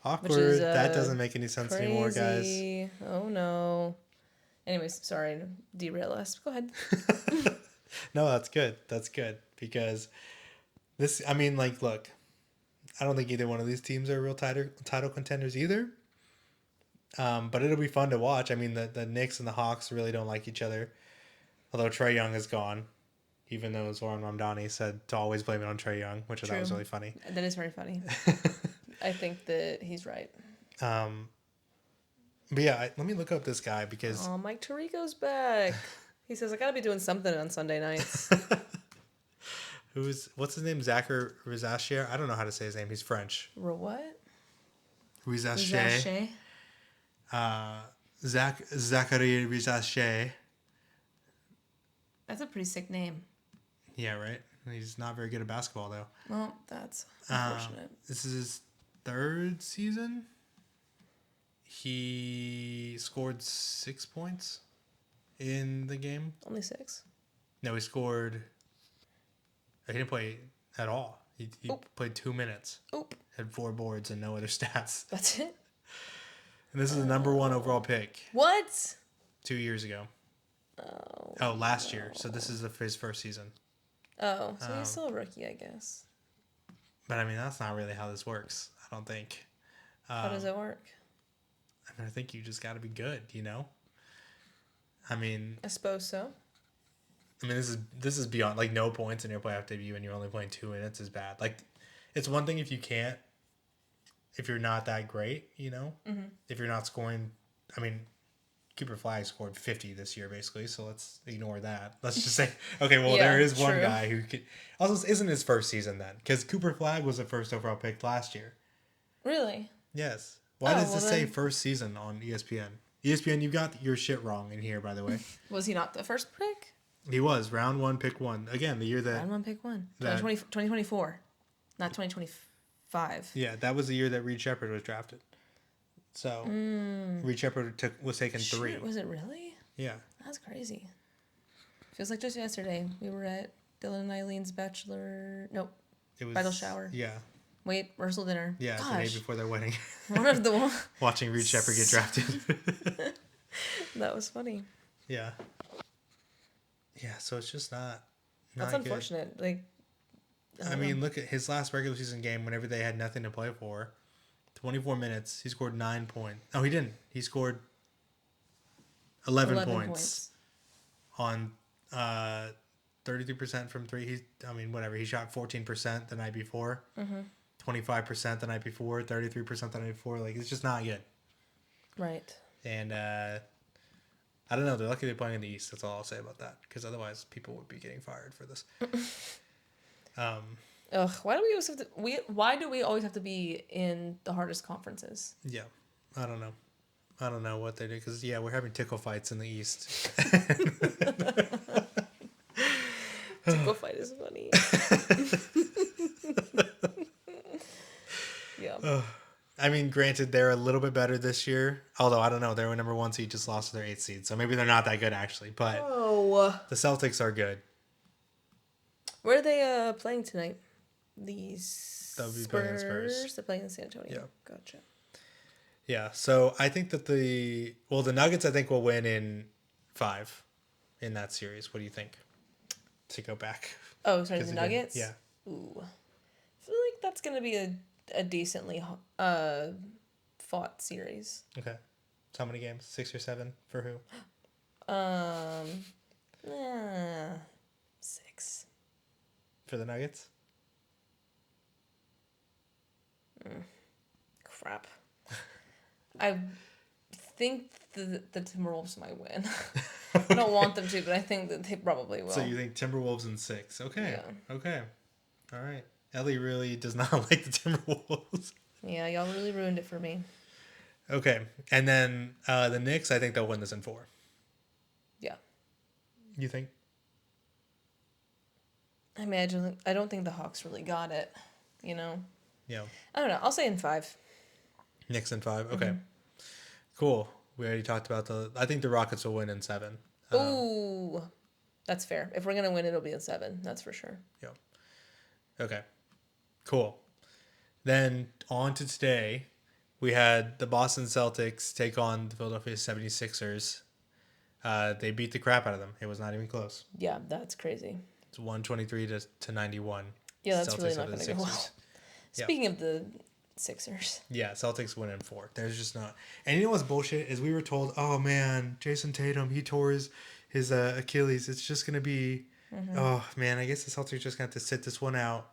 Awkward. Which is, That doesn't make any sense anymore, guys. Crazy. Oh no. Anyways, sorry to derail us. Go ahead. No, that's good. That's good because this. I mean, like, look, I don't think either one of these teams are real title contenders either. But it'll be fun to watch. I mean, the Knicks and the Hawks really don't like each other. Although Trae Young is gone, even though Zoran Mamdani said to always blame it on Trae Young, which I thought was True. really funny. That is very funny. I think that he's right. But yeah, let me look up this guy because Oh, Mike Tirico's back. He says, I gotta be doing something on Sunday nights. what's his name? Zachar Rizachier? I don't know how to say his name. He's French. What? Rizachier. Zachary Rizachier. That's a pretty sick name. Yeah, right. He's not very good at basketball though. Well, that's unfortunate. This is his 3rd season. He scored 6 points in the game. Only 6. No, he scored. He didn't play at all. He played 2 minutes. Oop. Had 4 boards and no other stats. That's it? And this is the number 1 overall pick What? 2 years ago. Oh. Last year. So this is his first season. Oh, so he's still a rookie, I guess. But I mean, that's not really how this works. I don't think. How does it work? I mean, I think you just got to be good. You know. I mean, I suppose so. I mean, this is beyond, like, no points in your playoff debut and you're only playing 2 minutes is bad. Like, it's one thing if you're not that great, you know, if you're not scoring. I mean, Cooper Flagg scored 50 this year, basically, so let's ignore that. Let's just say, okay, well, Yeah, there is one true. guy who could. Also, this isn't his first season then, because Cooper Flagg was the first overall pick last year. Really? Yes. Why Oh, does well this say then- first season on ESPN? ESPN, you got your shit wrong in here, by the way. Was he not the first pick? He was round 1, pick 1. Again, the year that. Round 1, pick 1. That- 2024. Not 2025. Yeah, that was the year that Reed Shepard was drafted. So Reed Shepard was taken 3. Shit, was it really? Yeah. That's crazy. Feels like just yesterday we were at Dylan and Eileen's bridal shower. Yeah. Wait, rehearsal dinner. Yeah, Gosh. the day before their wedding. One of the one. Watching Reed Shepherd get drafted. That was funny. Yeah. Yeah, so it's just not That's good. unfortunate. Like, I mean, look at his last regular season game whenever they had nothing to play for. 24 minutes. He scored 9 points. No, he didn't. He scored 11 points on 33% from three. Whatever. He shot 14% the night before. 25% the night before. 33% the night before. Like, it's just not good. Right. And I don't know. They're lucky they're playing in the East. That's all I'll say about that. Because otherwise, people would be getting fired for this. Ugh. Why do we always have to be in the hardest conferences? Yeah. I don't know. I don't know what they do. Because, yeah, we're having tickle fights in the East. Tickle fight is funny. Yeah. I mean, granted, they're a little bit better this year. Although, I don't know. They were number 1 seed, just lost to their 8th seed. So maybe they're not that good, actually. But the Celtics are good. Where are they playing tonight? They'll be playing the Spurs. They're playing in San Antonio. Yeah. Gotcha. Yeah. So I think that the Nuggets, I think, will win in 5 in that series. What do you think? To go back. Oh, sorry, the Nuggets? Yeah. Ooh. I feel like that's going to be a decently fought series. Okay. So how many games? 6 or 7 for who? 6. For the Nuggets? Crap. I think the Timberwolves might win. I don't want them to, but I think that they probably will. So you think Timberwolves in 6? Okay. Yeah. Okay. All right. Ellie really does not like the Timberwolves. Yeah, y'all really ruined it for me. Okay. And then the Knicks, I think they'll win this in 4. Yeah. You think? I don't think the Hawks really got it, you know? Yeah. I don't know. I'll say in 5. Knicks in 5. Okay. Cool. We already talked about I think the Rockets will win in 7. Ooh. That's fair. If we're going to win, it'll be in 7. That's for sure. Yeah. Okay. Cool. Then on to today, we had the Boston Celtics take on the Philadelphia 76ers. They beat the crap out of them. It was not even close. Yeah, that's crazy. It's 123 to 91. Yeah, that's really not going to go well. Speaking of the Sixers. Yeah, Celtics win in 4. There's just not. And you know what's bullshit is we were told, oh man, Jason Tatum, he tore his Achilles. It's just going to be, oh man, I guess the Celtics are just going to have to sit this one out.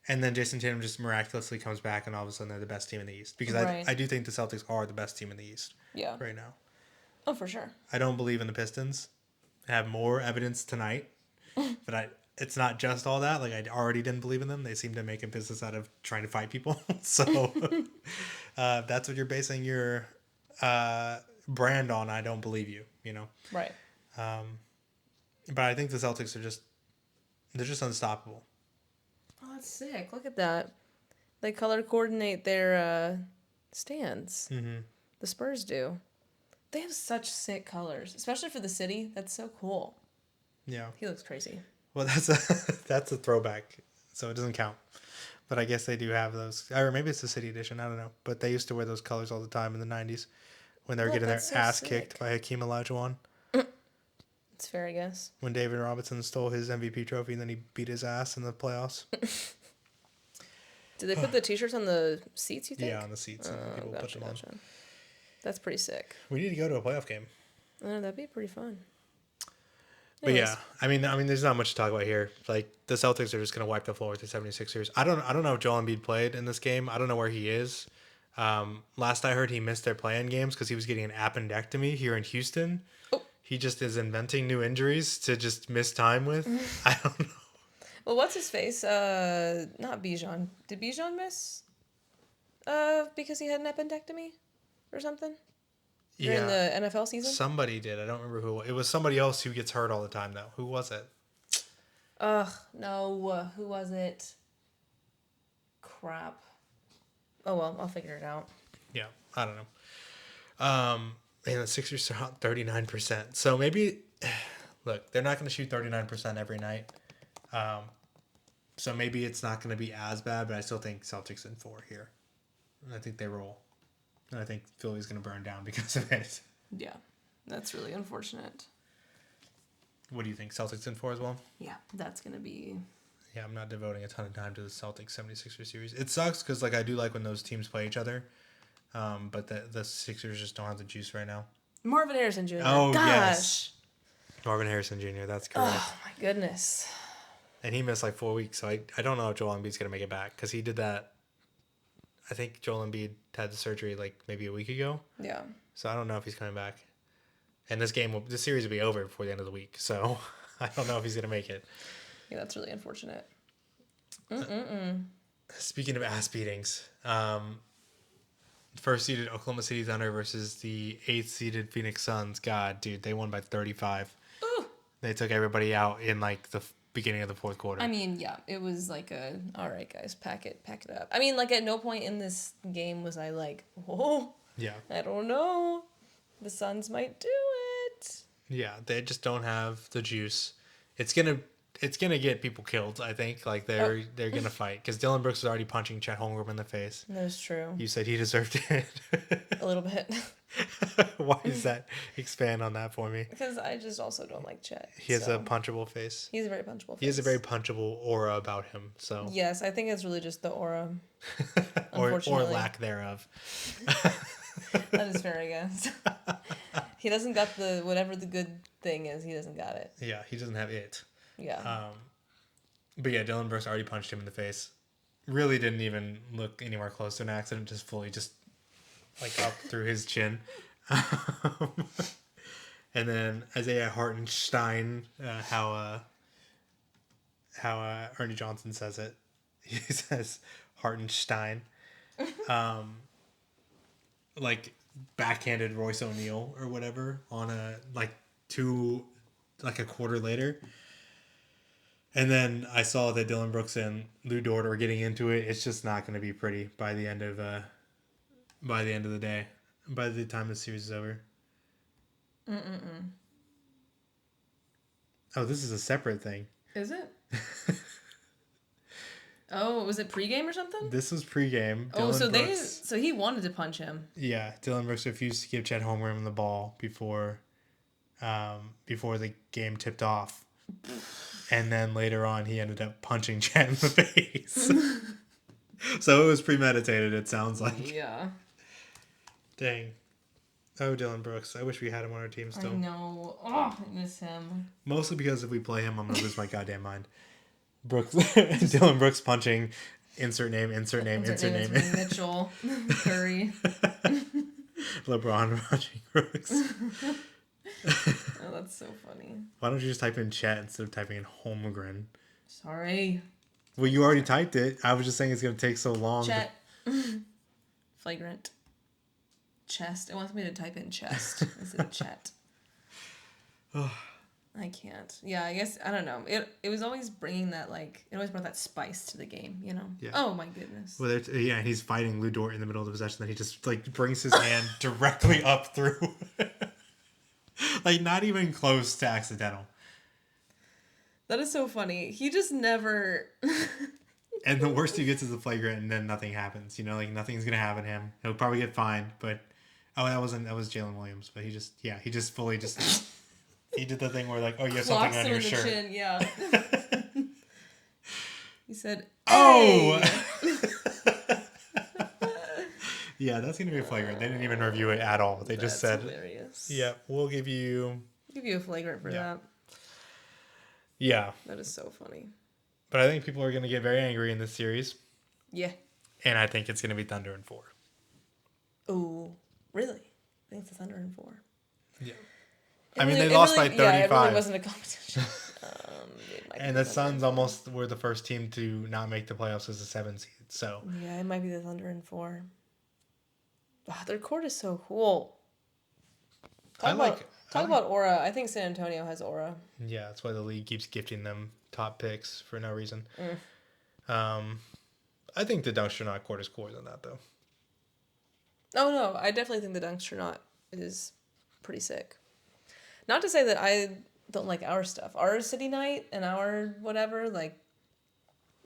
And then Jason Tatum just miraculously comes back and all of a sudden they're the best team in the East. Because I do think the Celtics are the best team in the East right now. Oh, for sure. I don't believe in the Pistons. I have more evidence tonight. But it's not just all that. Like, I already didn't believe in them. They seem to make a business out of trying to fight people. So that's what you're basing your brand on. I don't believe you, you know? Right. But I think the Celtics they're just unstoppable. Oh, that's sick. Look at that. They color coordinate their stands. Mm-hmm. The Spurs do. They have such sick colors, especially for the city. That's so cool. Yeah. He looks crazy. Well, that's a throwback, so it doesn't count. But I guess they do have those. Or maybe it's the city edition. I don't know. But they used to wear those colors all the time in the 90s when they were getting their ass kicked by Hakeem Olajuwon. It's fair, I guess. When David Robinson stole his MVP trophy and then he beat his ass in the playoffs. Did they put the t-shirts on the seats, you think? Yeah, on the seats. And people put them on. That's pretty sick. We need to go to a playoff game. That'd be pretty fun. But yeah, I mean, there's not much to talk about here. Like, the Celtics are just going to wipe the floor with the 76ers. I don't know if Joel Embiid played in this game. I don't know where he is. Last I heard, he missed their play-in games because he was getting an appendectomy here in Houston. Oh. He just is inventing new injuries to just miss time with. I don't know. Well, what's his face? Not Bijan. Did Bijan miss? Because he had an appendectomy or something? During the NFL season? Somebody did. I don't remember who. It was somebody else who gets hurt all the time, though. Who was it? No. Who was it? Crap. Oh, well, I'll figure it out. Yeah, I don't know. And the Sixers are out 39%. So maybe, look, they're not going to shoot 39% every night. So maybe it's not going to be as bad, but I still think Celtics in 4 here. And I think they roll. And I think Philly's going to burn down because of it. Yeah, that's really unfortunate. What do you think? Celtics in 4 as well? Yeah, that's going to be... Yeah, I'm not devoting a ton of time to the Celtics 76ers series. It sucks because like I do like when those teams play each other, but the Sixers just don't have the juice right now. Marvin Harrison Jr. Oh, Gosh. yes. Marvin Harrison Jr., that's correct. Oh, my goodness. And he missed like 4 weeks, so I don't know if Joel Embiid's going to make it back because he did that. I think Joel Embiid had the surgery like maybe a week ago. Yeah. So I don't know if he's coming back. And this series will be over before the end of the week, so I don't know if he's going to make it. Yeah, that's really unfortunate. Speaking of ass beatings, first seeded Oklahoma City Thunder versus the 8th seeded Phoenix Suns. God, dude, they won by 35. Ooh. They took everybody out in like the beginning of the fourth quarter. I mean, yeah, it was like all right, guys, pack it up. I mean, like at no point in this game was I like, whoa, yeah, I don't know, the Suns might do it. Yeah, they just don't have the juice. It's gonna get people killed. I think like they're gonna fight because Dylan Brooks was already punching Chet Holmgren in the face. That's true. You said he deserved it. A little bit. Why does that? Expand on that for me. Because I just also don't like Chet. He has a punchable face. He's a very punchable face. He has a very punchable aura about him. So yes, I think it's really just the aura. or lack thereof. That is fair, I guess. He doesn't got the whatever the good thing is. He doesn't got it. Yeah, he doesn't have it. Yeah. But yeah, Dylan Brooks already punched him in the face. Really didn't even look anywhere close to an accident. Just fully like up through his chin. And then Isaiah Hartenstein, how Ernie Johnson says it. He says Hartenstein. Like backhanded Royce O'Neal or whatever on a quarter later. And then I saw that Dylan Brooks and Lou Dort are getting into it. It's just not going to be pretty by the end of the day. By the time the series is over. Oh, this is a separate thing. Is it? Oh, was it pregame or something? This was pregame. So he wanted to punch him. Yeah, Dylan Brooks refused to give Chet Holmgren the ball before the game tipped off. And then later on, he ended up punching Chet in the face. So it was premeditated, it sounds like. Yeah. Dang. Oh, Dylan Brooks. I wish we had him on our team still. I know. Oh, I miss him. Mostly because if we play him, I'm going to lose my goddamn mind. Dylan Brooks punching, insert name. Mitchell, Curry. LeBron punching Brooks. Oh, that's so funny. Why don't you just type in Chet instead of typing in Holmgren? Sorry. Well, you already typed it. I was just saying it's going to take so long. Chet. Flagrant. Chest. It wants me to type in chest instead of Chet. I can't. Yeah, I guess, I don't know. It was always bringing that, like, it always brought that spice to the game, you know? Yeah. Oh, my goodness. Well, he's fighting Lou Dort in the middle of the possession, then he just, like, brings his hand directly up through. Like, not even close to accidental. That is so funny. He just never... And the worst he gets is the flagrant, and then nothing happens. You know, like, nothing's going to happen to him. He'll probably get fined, but... Oh, that was Jalen Williams, but he just fully just... He did the thing where, like, oh, you have something on your shirt. Chin, yeah. He said, hey! Oh! Yeah, that's going to be a flagrant. They didn't even review it at all. They just said, hilarious. Yeah, we'll give you a flagrant for that. Yeah. That is so funny. But I think people are going to get very angry in this series. Yeah. And I think it's going to be Thunder in 4. Oh, really? I think it's the Thunder in 4. Yeah. They lost by 35. Yeah, it really wasn't a competition. And the Suns almost were the first team to not make the playoffs as a 7 seed. So yeah, it might be the Thunder in 4. Oh, their court is so cool. Talk about aura. I think San Antonio has aura. Yeah, that's why the league keeps gifting them top picks for no reason. I think the Dunkstronaut court is cooler than that, though. Oh, no. I definitely think the Dunkstronaut is pretty sick. Not to say that I don't like our stuff. Our city night and our whatever, like,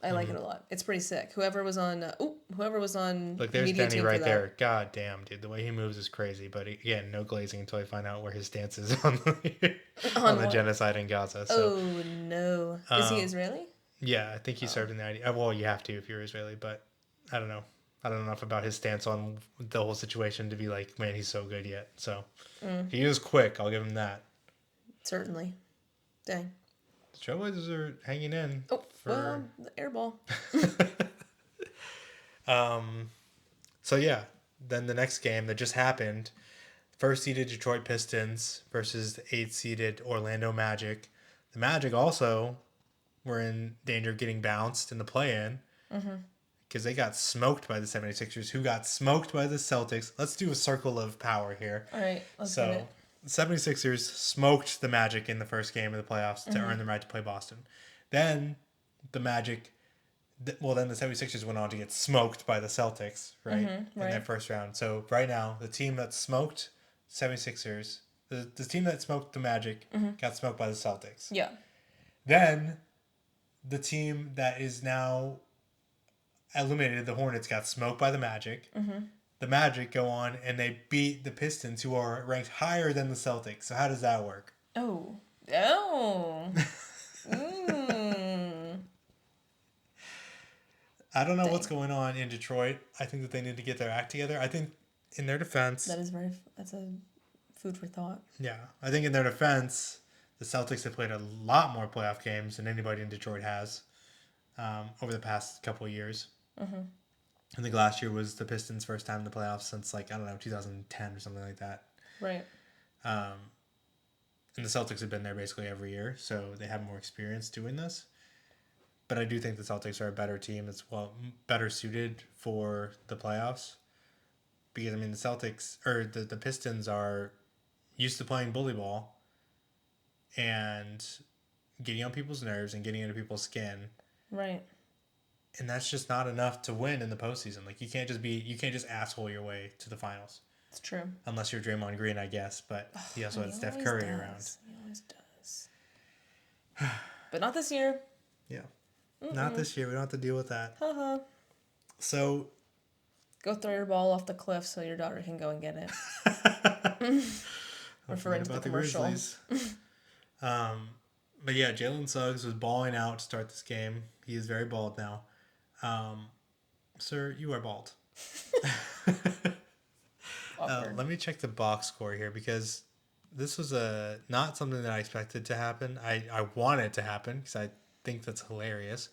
I like it a lot. It's pretty sick. Whoever was on Look, there's media Benny team right for that. there. God damn, dude. The way he moves is crazy. But again, no glazing until I find out where his stance is on the, on On the what? genocide in Gaza. So, Oh no. Is he Israeli? yeah, I think he served in the ID. Well, you have to if you're Israeli, but I don't know. I don't know enough about his stance on the whole situation to be like, man, he's so good yet. So, he is quick. I'll give him that. Certainly. Dang. The Trailblazers are hanging in. Oh, well, the air ball. So yeah, then the next game that just happened, first seeded Detroit Pistons versus the 8th seeded Orlando Magic. The Magic also were in danger of getting bounced in the play-in because they got smoked by the 76ers, who got smoked by the Celtics. Let's do a circle of power here. All right, let's get it. The 76ers smoked the Magic in the first game of the playoffs to earn the right to play Boston. Then the Magic, then the 76ers went on to get smoked by the Celtics, right? In their first round. So right now, the team that smoked 76ers, the team that smoked the Magic got smoked by the Celtics. Yeah. Then the team that is now eliminated, the Hornets, got smoked by the Magic. The Magic go on and they beat the Pistons, who are ranked higher than the Celtics. So how does that work? Oh. Oh. I don't know what's going on in Detroit. I think that they need to get their act together. I think in their defense... That's a food for thought. Yeah. I think in their defense, the Celtics have played a lot more playoff games than anybody in Detroit has over the past couple of years. I think last year was the Pistons' first time in the playoffs since, 2010 or something like that. Right. And the Celtics have been there basically every year, so they have more experience doing this. But I do think the Celtics are a better team that's better suited for the playoffs. Because, the Celtics, or the Pistons are used to playing bully ball and getting on people's nerves and getting into people's skin. Right. And that's just not enough to win in the postseason. You can't just asshole your way to the finals. It's true. Unless you're Draymond Green, I guess. But he also had Steph Curry around. He always does. But not this year. Yeah. Not this year. We don't have to deal with that. Haha. So... Go throw your ball off the cliff so your daughter can go and get it. Referring to the commercial. But yeah, Jalen Suggs was balling out to start this game. He is very bald now. Sir, you are bald. Let me check the box score here because this was not something that I expected to happen. I want it to happen because I think that's hilarious.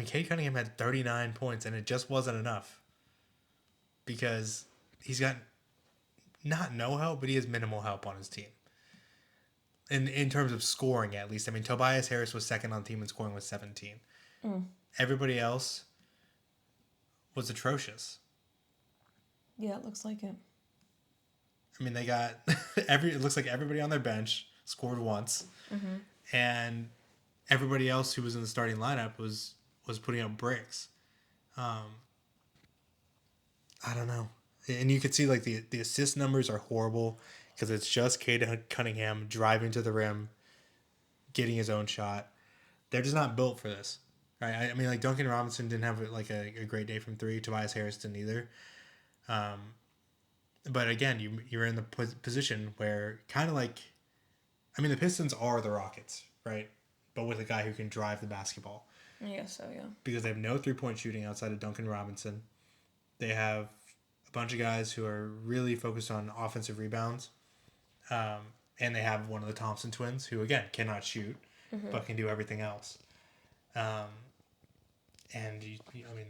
Cade Cunningham had 39 points, and it just wasn't enough because he's got not no help, but he has minimal help on his team. In terms of scoring, at least. Tobias Harris was second on the team in scoring with 17. Everybody else was atrocious. Yeah, it looks like it. They got it looks like everybody on their bench scored once, and everybody else who was in the starting lineup was putting up bricks. I don't know, and you could see the assist numbers are horrible because it's just Cade Cunningham driving to the rim, getting his own shot. They're just not built for this, right? Duncan Robinson didn't have a great day from three. Tobias Harris didn't either. But again, you're in the position where the Pistons are the Rockets, right? But with a guy who can drive the basketball. I guess so, yeah. Because they have no 3-point shooting outside of Duncan Robinson. They have a bunch of guys who are really focused on offensive rebounds. And they have one of the Thompson twins who, again, cannot shoot, but can do everything else. And,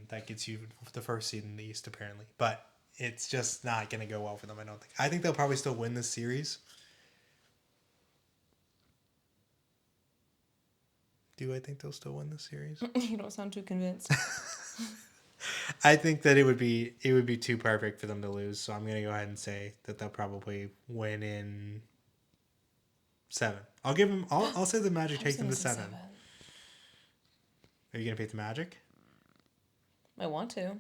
that gets you the first seed in the East, apparently. But it's just not going to go well for them, I don't think. I think they'll probably still win this series. Do I think they'll still win this series? You don't sound too convinced. I think that it would be too perfect for them to lose, so I'm going to go ahead and say that they'll probably win in 7. I'll say the Magic take them to 7. Are you going to pick the Magic? I want to.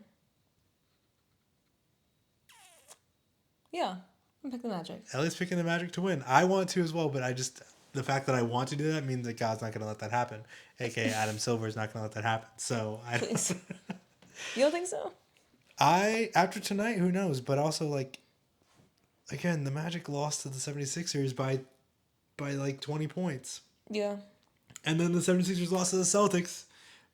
Yeah. I'm pick the Magic. At least picking the Magic to win. I want to as well, but the fact that I want to do that means that God's not going to let that happen. AKA Adam Silver is not going to let that happen. So Please. You don't think so? after tonight, who knows? But also, like, again, the Magic lost to the 76ers by like 20 points. Yeah. And then the 76ers lost to the Celtics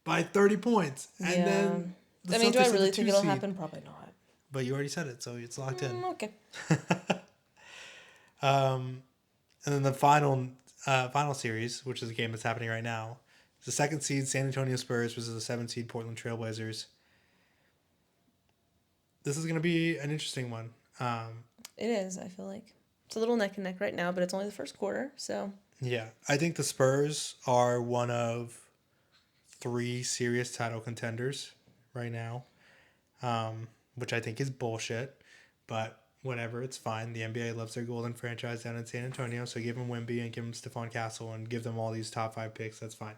by 30 points. And then do I really think it'll happen? Probably not. But you already said it, so it's locked in. Okay. And then the final series, which is a game that's happening right now, is the 2nd seed San Antonio Spurs versus the 7th seed Portland Trailblazers. This is going to be an interesting one. It is, I feel like. It's a little neck and neck right now, but it's only the first quarter, so. Yeah, I think the Spurs are one of 3 serious title contenders right now, which I think is bullshit, but whatever, it's fine. The NBA loves their golden franchise down in San Antonio, so give them Wemby and give them Stephon Castle and give them all these top 5 picks. That's fine.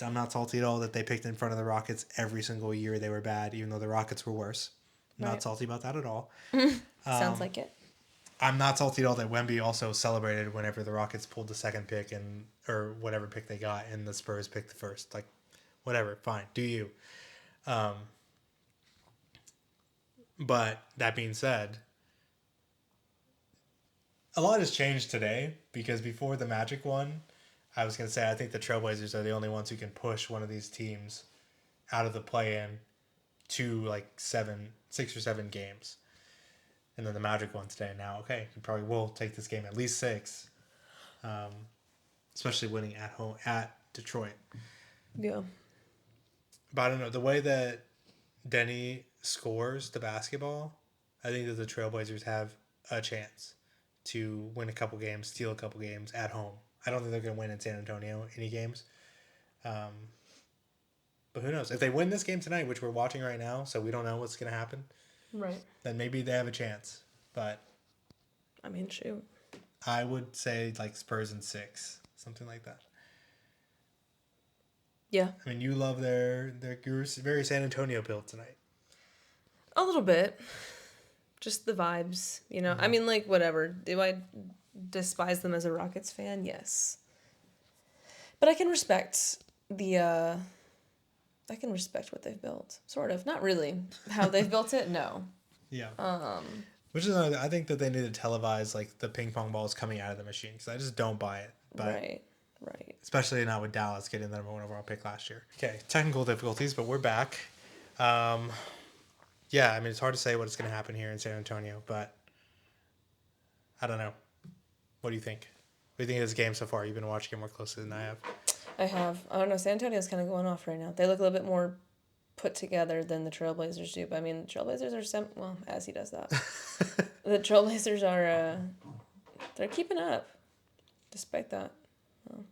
I'm not salty at all that they picked in front of the Rockets every single year they were bad, even though the Rockets were worse. I'm not salty about that at all. Sounds like it. I'm not salty at all that Wemby also celebrated whenever the Rockets pulled the 2nd pick or whatever pick they got, and the Spurs picked the 1st. Like, whatever, fine, do you. But that being said, a lot has changed today because before the Magic one, I was going to say I think the Trailblazers are the only ones who can push one of these teams out of the play-in to like 6 or 7 games. And then the Magic one today. Now, okay, you probably will take this game at least 6, especially winning at home at Detroit. Yeah. But I don't know, the way that Denny scores the basketball, I think that the Trailblazers have a chance to win a couple games, steal a couple games at home. I don't think they're going to win in San Antonio any games. But who knows? If they win this game tonight, which we're watching right now, so we don't know what's going to happen, right? Then maybe they have a chance. But I mean, shoot. I would say like Spurs in 6, something like that. Yeah. I mean, you love their very San Antonio build tonight. A little bit. Just the vibes, you know. Mm-hmm. I mean, like, whatever. Do I despise them as a Rockets fan? Yes. But I can respect I can respect what they've built. Sort of. Not really. How they've built it, no. Yeah. Which is another, I think that they need to televise like the ping pong balls coming out of the machine because I just don't buy it. But right. Especially not with Dallas getting the number 1 overall pick last year. Okay, technical difficulties, but we're back. Yeah, I mean it's hard to say what's going to happen here in San Antonio, but I don't know. What do you think? What do you think of this game so far? You've been watching it more closely than I have. I have. I don't know. San Antonio's kind of going off right now. They look a little bit more put together than the Trailblazers do. But I mean, the Trailblazers are well, as he does that. The Trailblazers are they're keeping up, despite that. Well,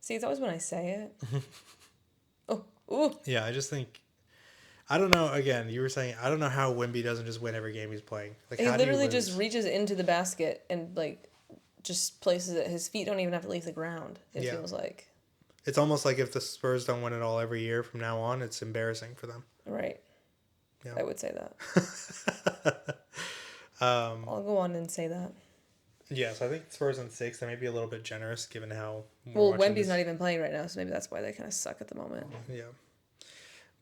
see, it's always when I say it. Ooh. Yeah, I just think. I don't know. Again, you were saying I don't know how Wemby doesn't just win every game he's playing. Like he literally just reaches into the basket and like just places it. His feet don't even have to leave the ground. It feels like. It's almost like if the Spurs don't win it all every year from now on, it's embarrassing for them. Right. Yeah. I would say that. I'll go on and say that. Yes, I think Spurs in 6. They may be a little bit generous given how. Wemby's not even playing right now, so maybe that's why they kind of suck at the moment. Yeah.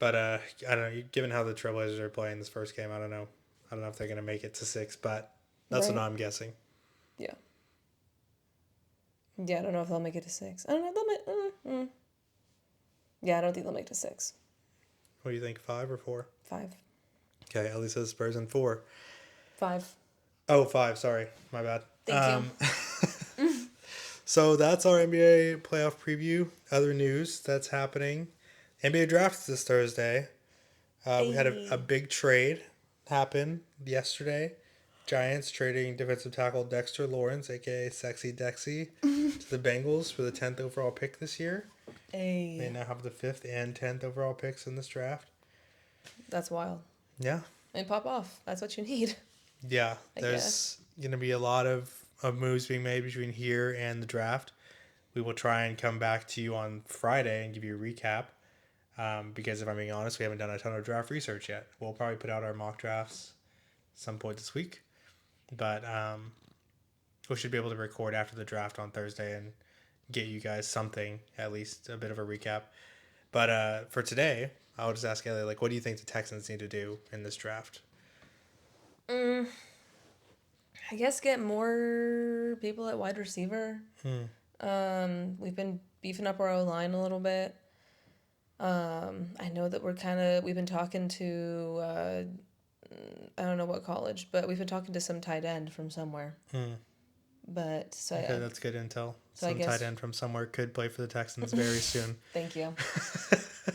But I don't know. Given how the Trailblazers are playing this first game, I don't know. I don't know if they're going to make it to 6, but that's what I'm guessing. Yeah. Yeah, I don't know if they'll make it to 6. I don't know. Yeah, I don't think they'll make it to 6. What do you think, 5 or 4? 5. Okay, Ellie says Spurs in 4. 5. Oh, 5. Sorry. My bad. Thank you. So that's our NBA playoff preview. Other news that's happening. NBA draft this Thursday. We had a big trade happen yesterday. Giants trading defensive tackle Dexter Lawrence, a.k.a. Sexy Dexy, to the Bengals for the 10th overall pick this year. They now have the 5th and 10th overall picks in this draft. That's wild. Yeah. And pop off. That's what you need. Yeah. There's going to be a lot of moves being made between here and the draft. We will try and come back to you on Friday and give you a recap. Because if I'm being honest, we haven't done a ton of draft research yet. We'll probably put out our mock drafts some point this week. But we should be able to record after the draft on Thursday and get you guys something, at least a bit of a recap. But for today, I'll just ask Ellie, like, what do you think the Texans need to do in this draft? I guess get more people at wide receiver. We've been beefing up our O-line a little bit. I know that we've been talking to, I don't know what college, but we've been talking to some tight end from somewhere. But, so Okay, yeah. that's good intel. So I Some guess- tight end from somewhere could play for the Texans very soon. Thank you.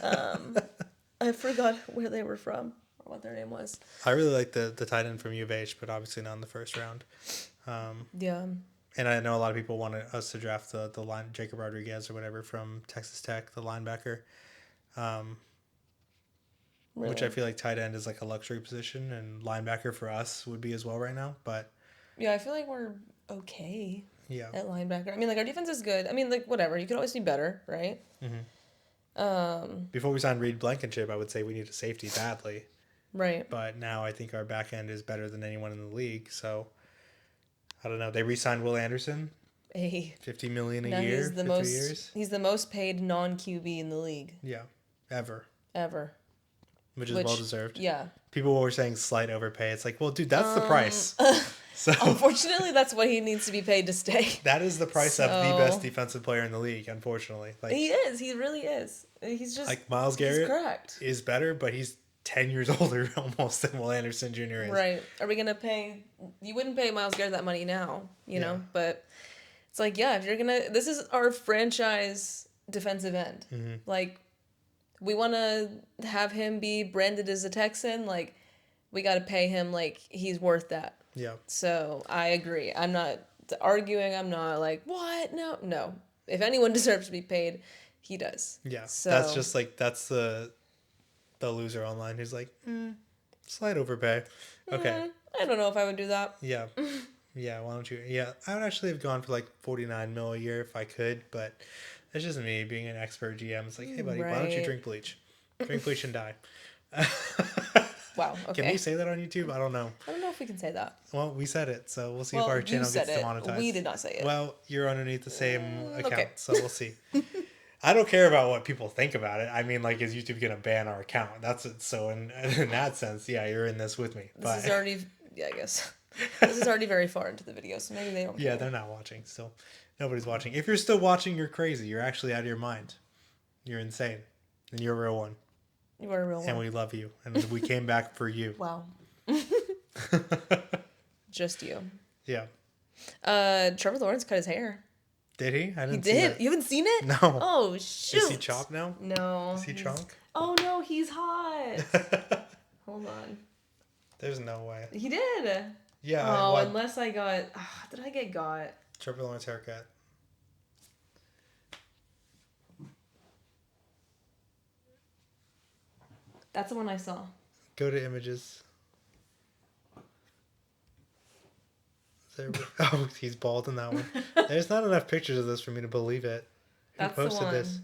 I forgot where they were from or what their name was. I really like the tight end from U of H, but obviously not in the first round. Yeah. And I know a lot of people wanted us to draft the line Jacob Rodriguez or whatever from Texas Tech, the linebacker. Which I feel like tight end is like a luxury position, and linebacker for us would be as well right now. But yeah, I feel like we're okay yeah, at linebacker. I mean, like, our defense is good. I mean, like, whatever. You could always be better, right? before we signed Reed Blankenship, I would say we need a safety badly. Right. But now I think our back end is better than anyone in the league. So I don't know. They re-signed Will Anderson, Hey. $50 million a Now year he's the for most 3 years. he's the most paid non-QB in the league Yeah, ever, ever. which is well deserved. Yeah. People were saying slight overpay. It's like, well, dude, that's the price. So Unfortunately, that's what he needs to be paid to stay. that is the price of the So- best defensive player in the league. Unfortunately, like He is. He really is. He's just like Myles he's Garrett correct. is better, but he's 10 years older almost than Will Anderson Jr. is. Right. Are we gonna pay? You wouldn't pay Myles Garrett that money now, you Yeah. know. But it's like, yeah, if you're gonna, this is our franchise defensive end. Mm-hmm. Like, we want to have him be branded as a Texan. Like, we got to pay him like he's worth that. Yeah. So I agree. I'm not arguing. I'm not like, what? No. If anyone deserves to be paid, he does. Yeah. So That's just like, that's the loser online who's like, slight overpay. Okay. I don't know if I would do that. Yeah. Yeah. Why don't you? Yeah. I would actually have gone for like 49 mil a year if I could, but it's just me being an expert GM. It's like, hey, buddy, why don't you Right. drink bleach? Drink bleach and die. Wow. Okay. Can we say that on YouTube? I don't know. I don't know if we can say that. Well, we said it, so we'll see Well, if our you channel said gets it. demonetized. We did not say it. Well, you're underneath the same account, okay. so we'll see. I don't care about what people think about it. I mean, like, is YouTube gonna ban our account? That's it. So in that sense, yeah, you're in this with me. This is already, yeah, I guess. This is already very far into the video, so maybe they don't Yeah, care. they're not watching. Still, nobody's watching. If you're still watching, you're crazy. You're actually out of your mind. You're insane, and you're a real one. You are a real one. And we love you, and we came back for you. Wow. Just you. Yeah. Trevor Lawrence cut his hair. Did he? I He didn't see did. that. You haven't seen it? No. Oh shoot. Is he chopped now? No. Is he he's- chunk? Oh no, he's hot. Hold on. There's no way. He did. Yeah. Oh, what? unless I got. Did I get got? Trevor Lawrence haircut. That's the one I saw. Go to images. There, oh, he's bald in that one. There's not enough pictures of this for me to believe it. Who That's the posted one. this?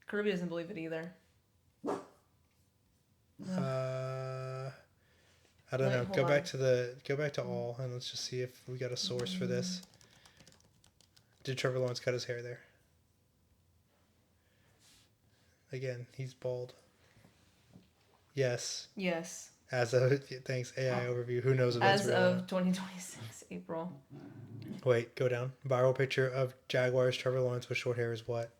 Kirby doesn't believe it either. I don't Wait, know. hold Go on. back to all, and let's just see if we got a source for this. Did Trevor Lawrence cut his hair there? Again, he's bald. Yes. Yes. As of thanks AI overview. Who knows if that's As real? or of not. 2026 April. Wait, go down. Viral picture of Jaguars Trevor Lawrence with short hair is what?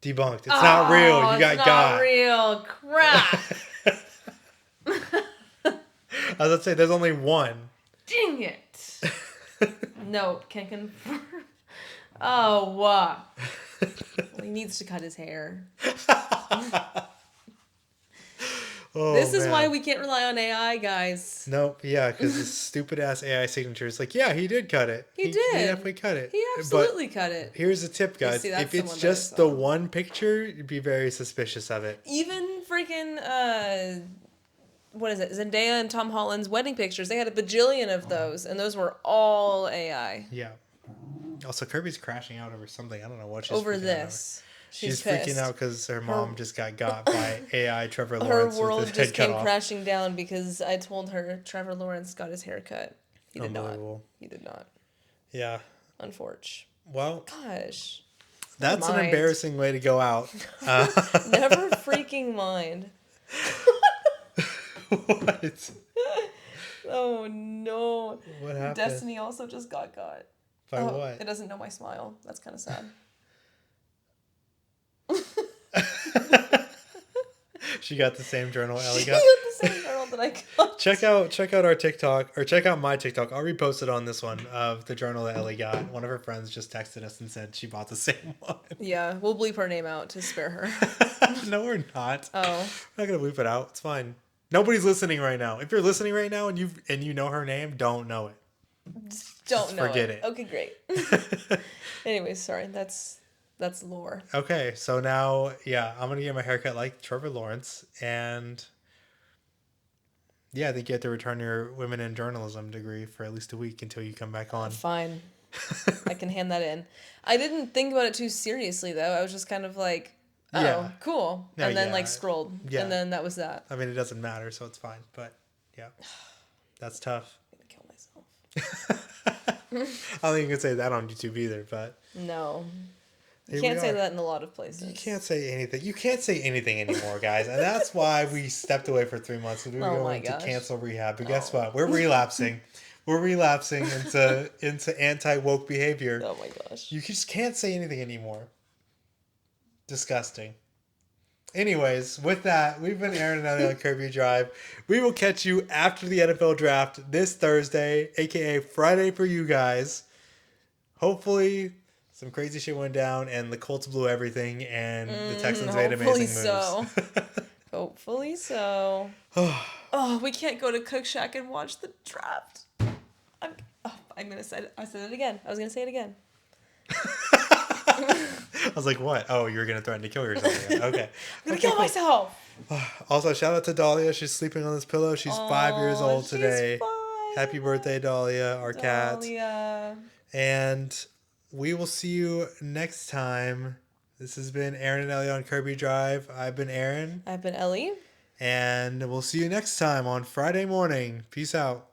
Debunked. It's not real. You got it's got. not real. Crap. I was about to say there's only one. Dang it. No, can confirm. Oh, wow. Well, he needs to cut his hair. Oh, This is man. why we can't rely on AI, guys. Nope. Yeah, because this stupid ass AI signature is like, yeah, he did cut it. He He did. definitely cut it. He absolutely cut it. But here's a tip, guys. see, that's If the it's one that I just the saw. one picture, you'd be very suspicious of it. Even freaking, what is it? Zendaya and Tom Holland's wedding pictures. They had a bajillion of those, and those were all AI. Yeah. Also, Kirby's crashing out over something. I don't know what she's Over freaking out this. She's freaking pissed. out because her Her- mom just got by AI Trevor Her Lawrence with world his head just cut came off. crashing down because I told her Trevor Lawrence got his hair cut. He did not. Unbelievable. He did not. Yeah. Unfortunate. Well, Gosh. that's an mind. embarrassing way to go out. Never freaking mind. What? Oh no. What happened? Destiny also just got. By Oh, what? it doesn't know my smile. That's kind of sad. She got the same journal Ellie She got. got the same journal that I got. Check out our TikTok, or check out my TikTok. I'll repost it on this one of the journal that Ellie got. One of her friends just texted us and said she bought the same one. Yeah, we'll bleep her name out to spare her. No, we're not. Oh. We're not gonna bleep it out. It's fine. Nobody's listening right now. If you're listening right now and you know her name, don't know it. Don't know forget it. it. Okay, great. Anyways, sorry. That's lore. Okay, so now, yeah, I'm gonna get my haircut like Trevor Lawrence, and yeah, I think you have to return your women in journalism degree for at least a week until you come back on. Fine. I can hand that in. I didn't think about it too seriously though. I was just kind of like, oh, Yeah. cool. No, And then yeah. like scrolled. Yeah. And then that was that. I mean, it doesn't matter, so it's fine. But yeah, that's tough. I'm gonna kill myself. I don't think you can say that on YouTube either, but No. You here can't we say are. that in a lot of places. You can't say anything. You can't say anything anymore, guys, and that's why we stepped away for 3 months. We were Oh my going to gosh. cancel rehab, but guess Oh. what? We're relapsing. We're relapsing into anti woke behavior. Oh my gosh. You just can't say anything anymore. Disgusting. Anyways, with that, we've been Aaron and Ellie on Kirby Drive. We will catch you after the NFL draft this Thursday, aka Friday for you guys. Hopefully, some crazy shit went down and the Colts blew everything and the Texans made hopefully amazing so. moves. Hopefully so. Oh, we can't go to Cook Shack and watch the draft. I'm gonna say it. I said it again. I was gonna say it again. I was like, what? Oh, you're going to threaten to kill yourself again. Okay. I'm gonna kill myself. Also, shout out to Dahlia. She's sleeping on this pillow. She's 5 years old she's today. 5. Happy birthday, Dahlia, our cat. Dahlia. And we will see you next time. This has been Aaron and Ellie on Kirby Drive. I've been Aaron. I've been Ellie. And we'll see you next time on Friday morning. Peace out.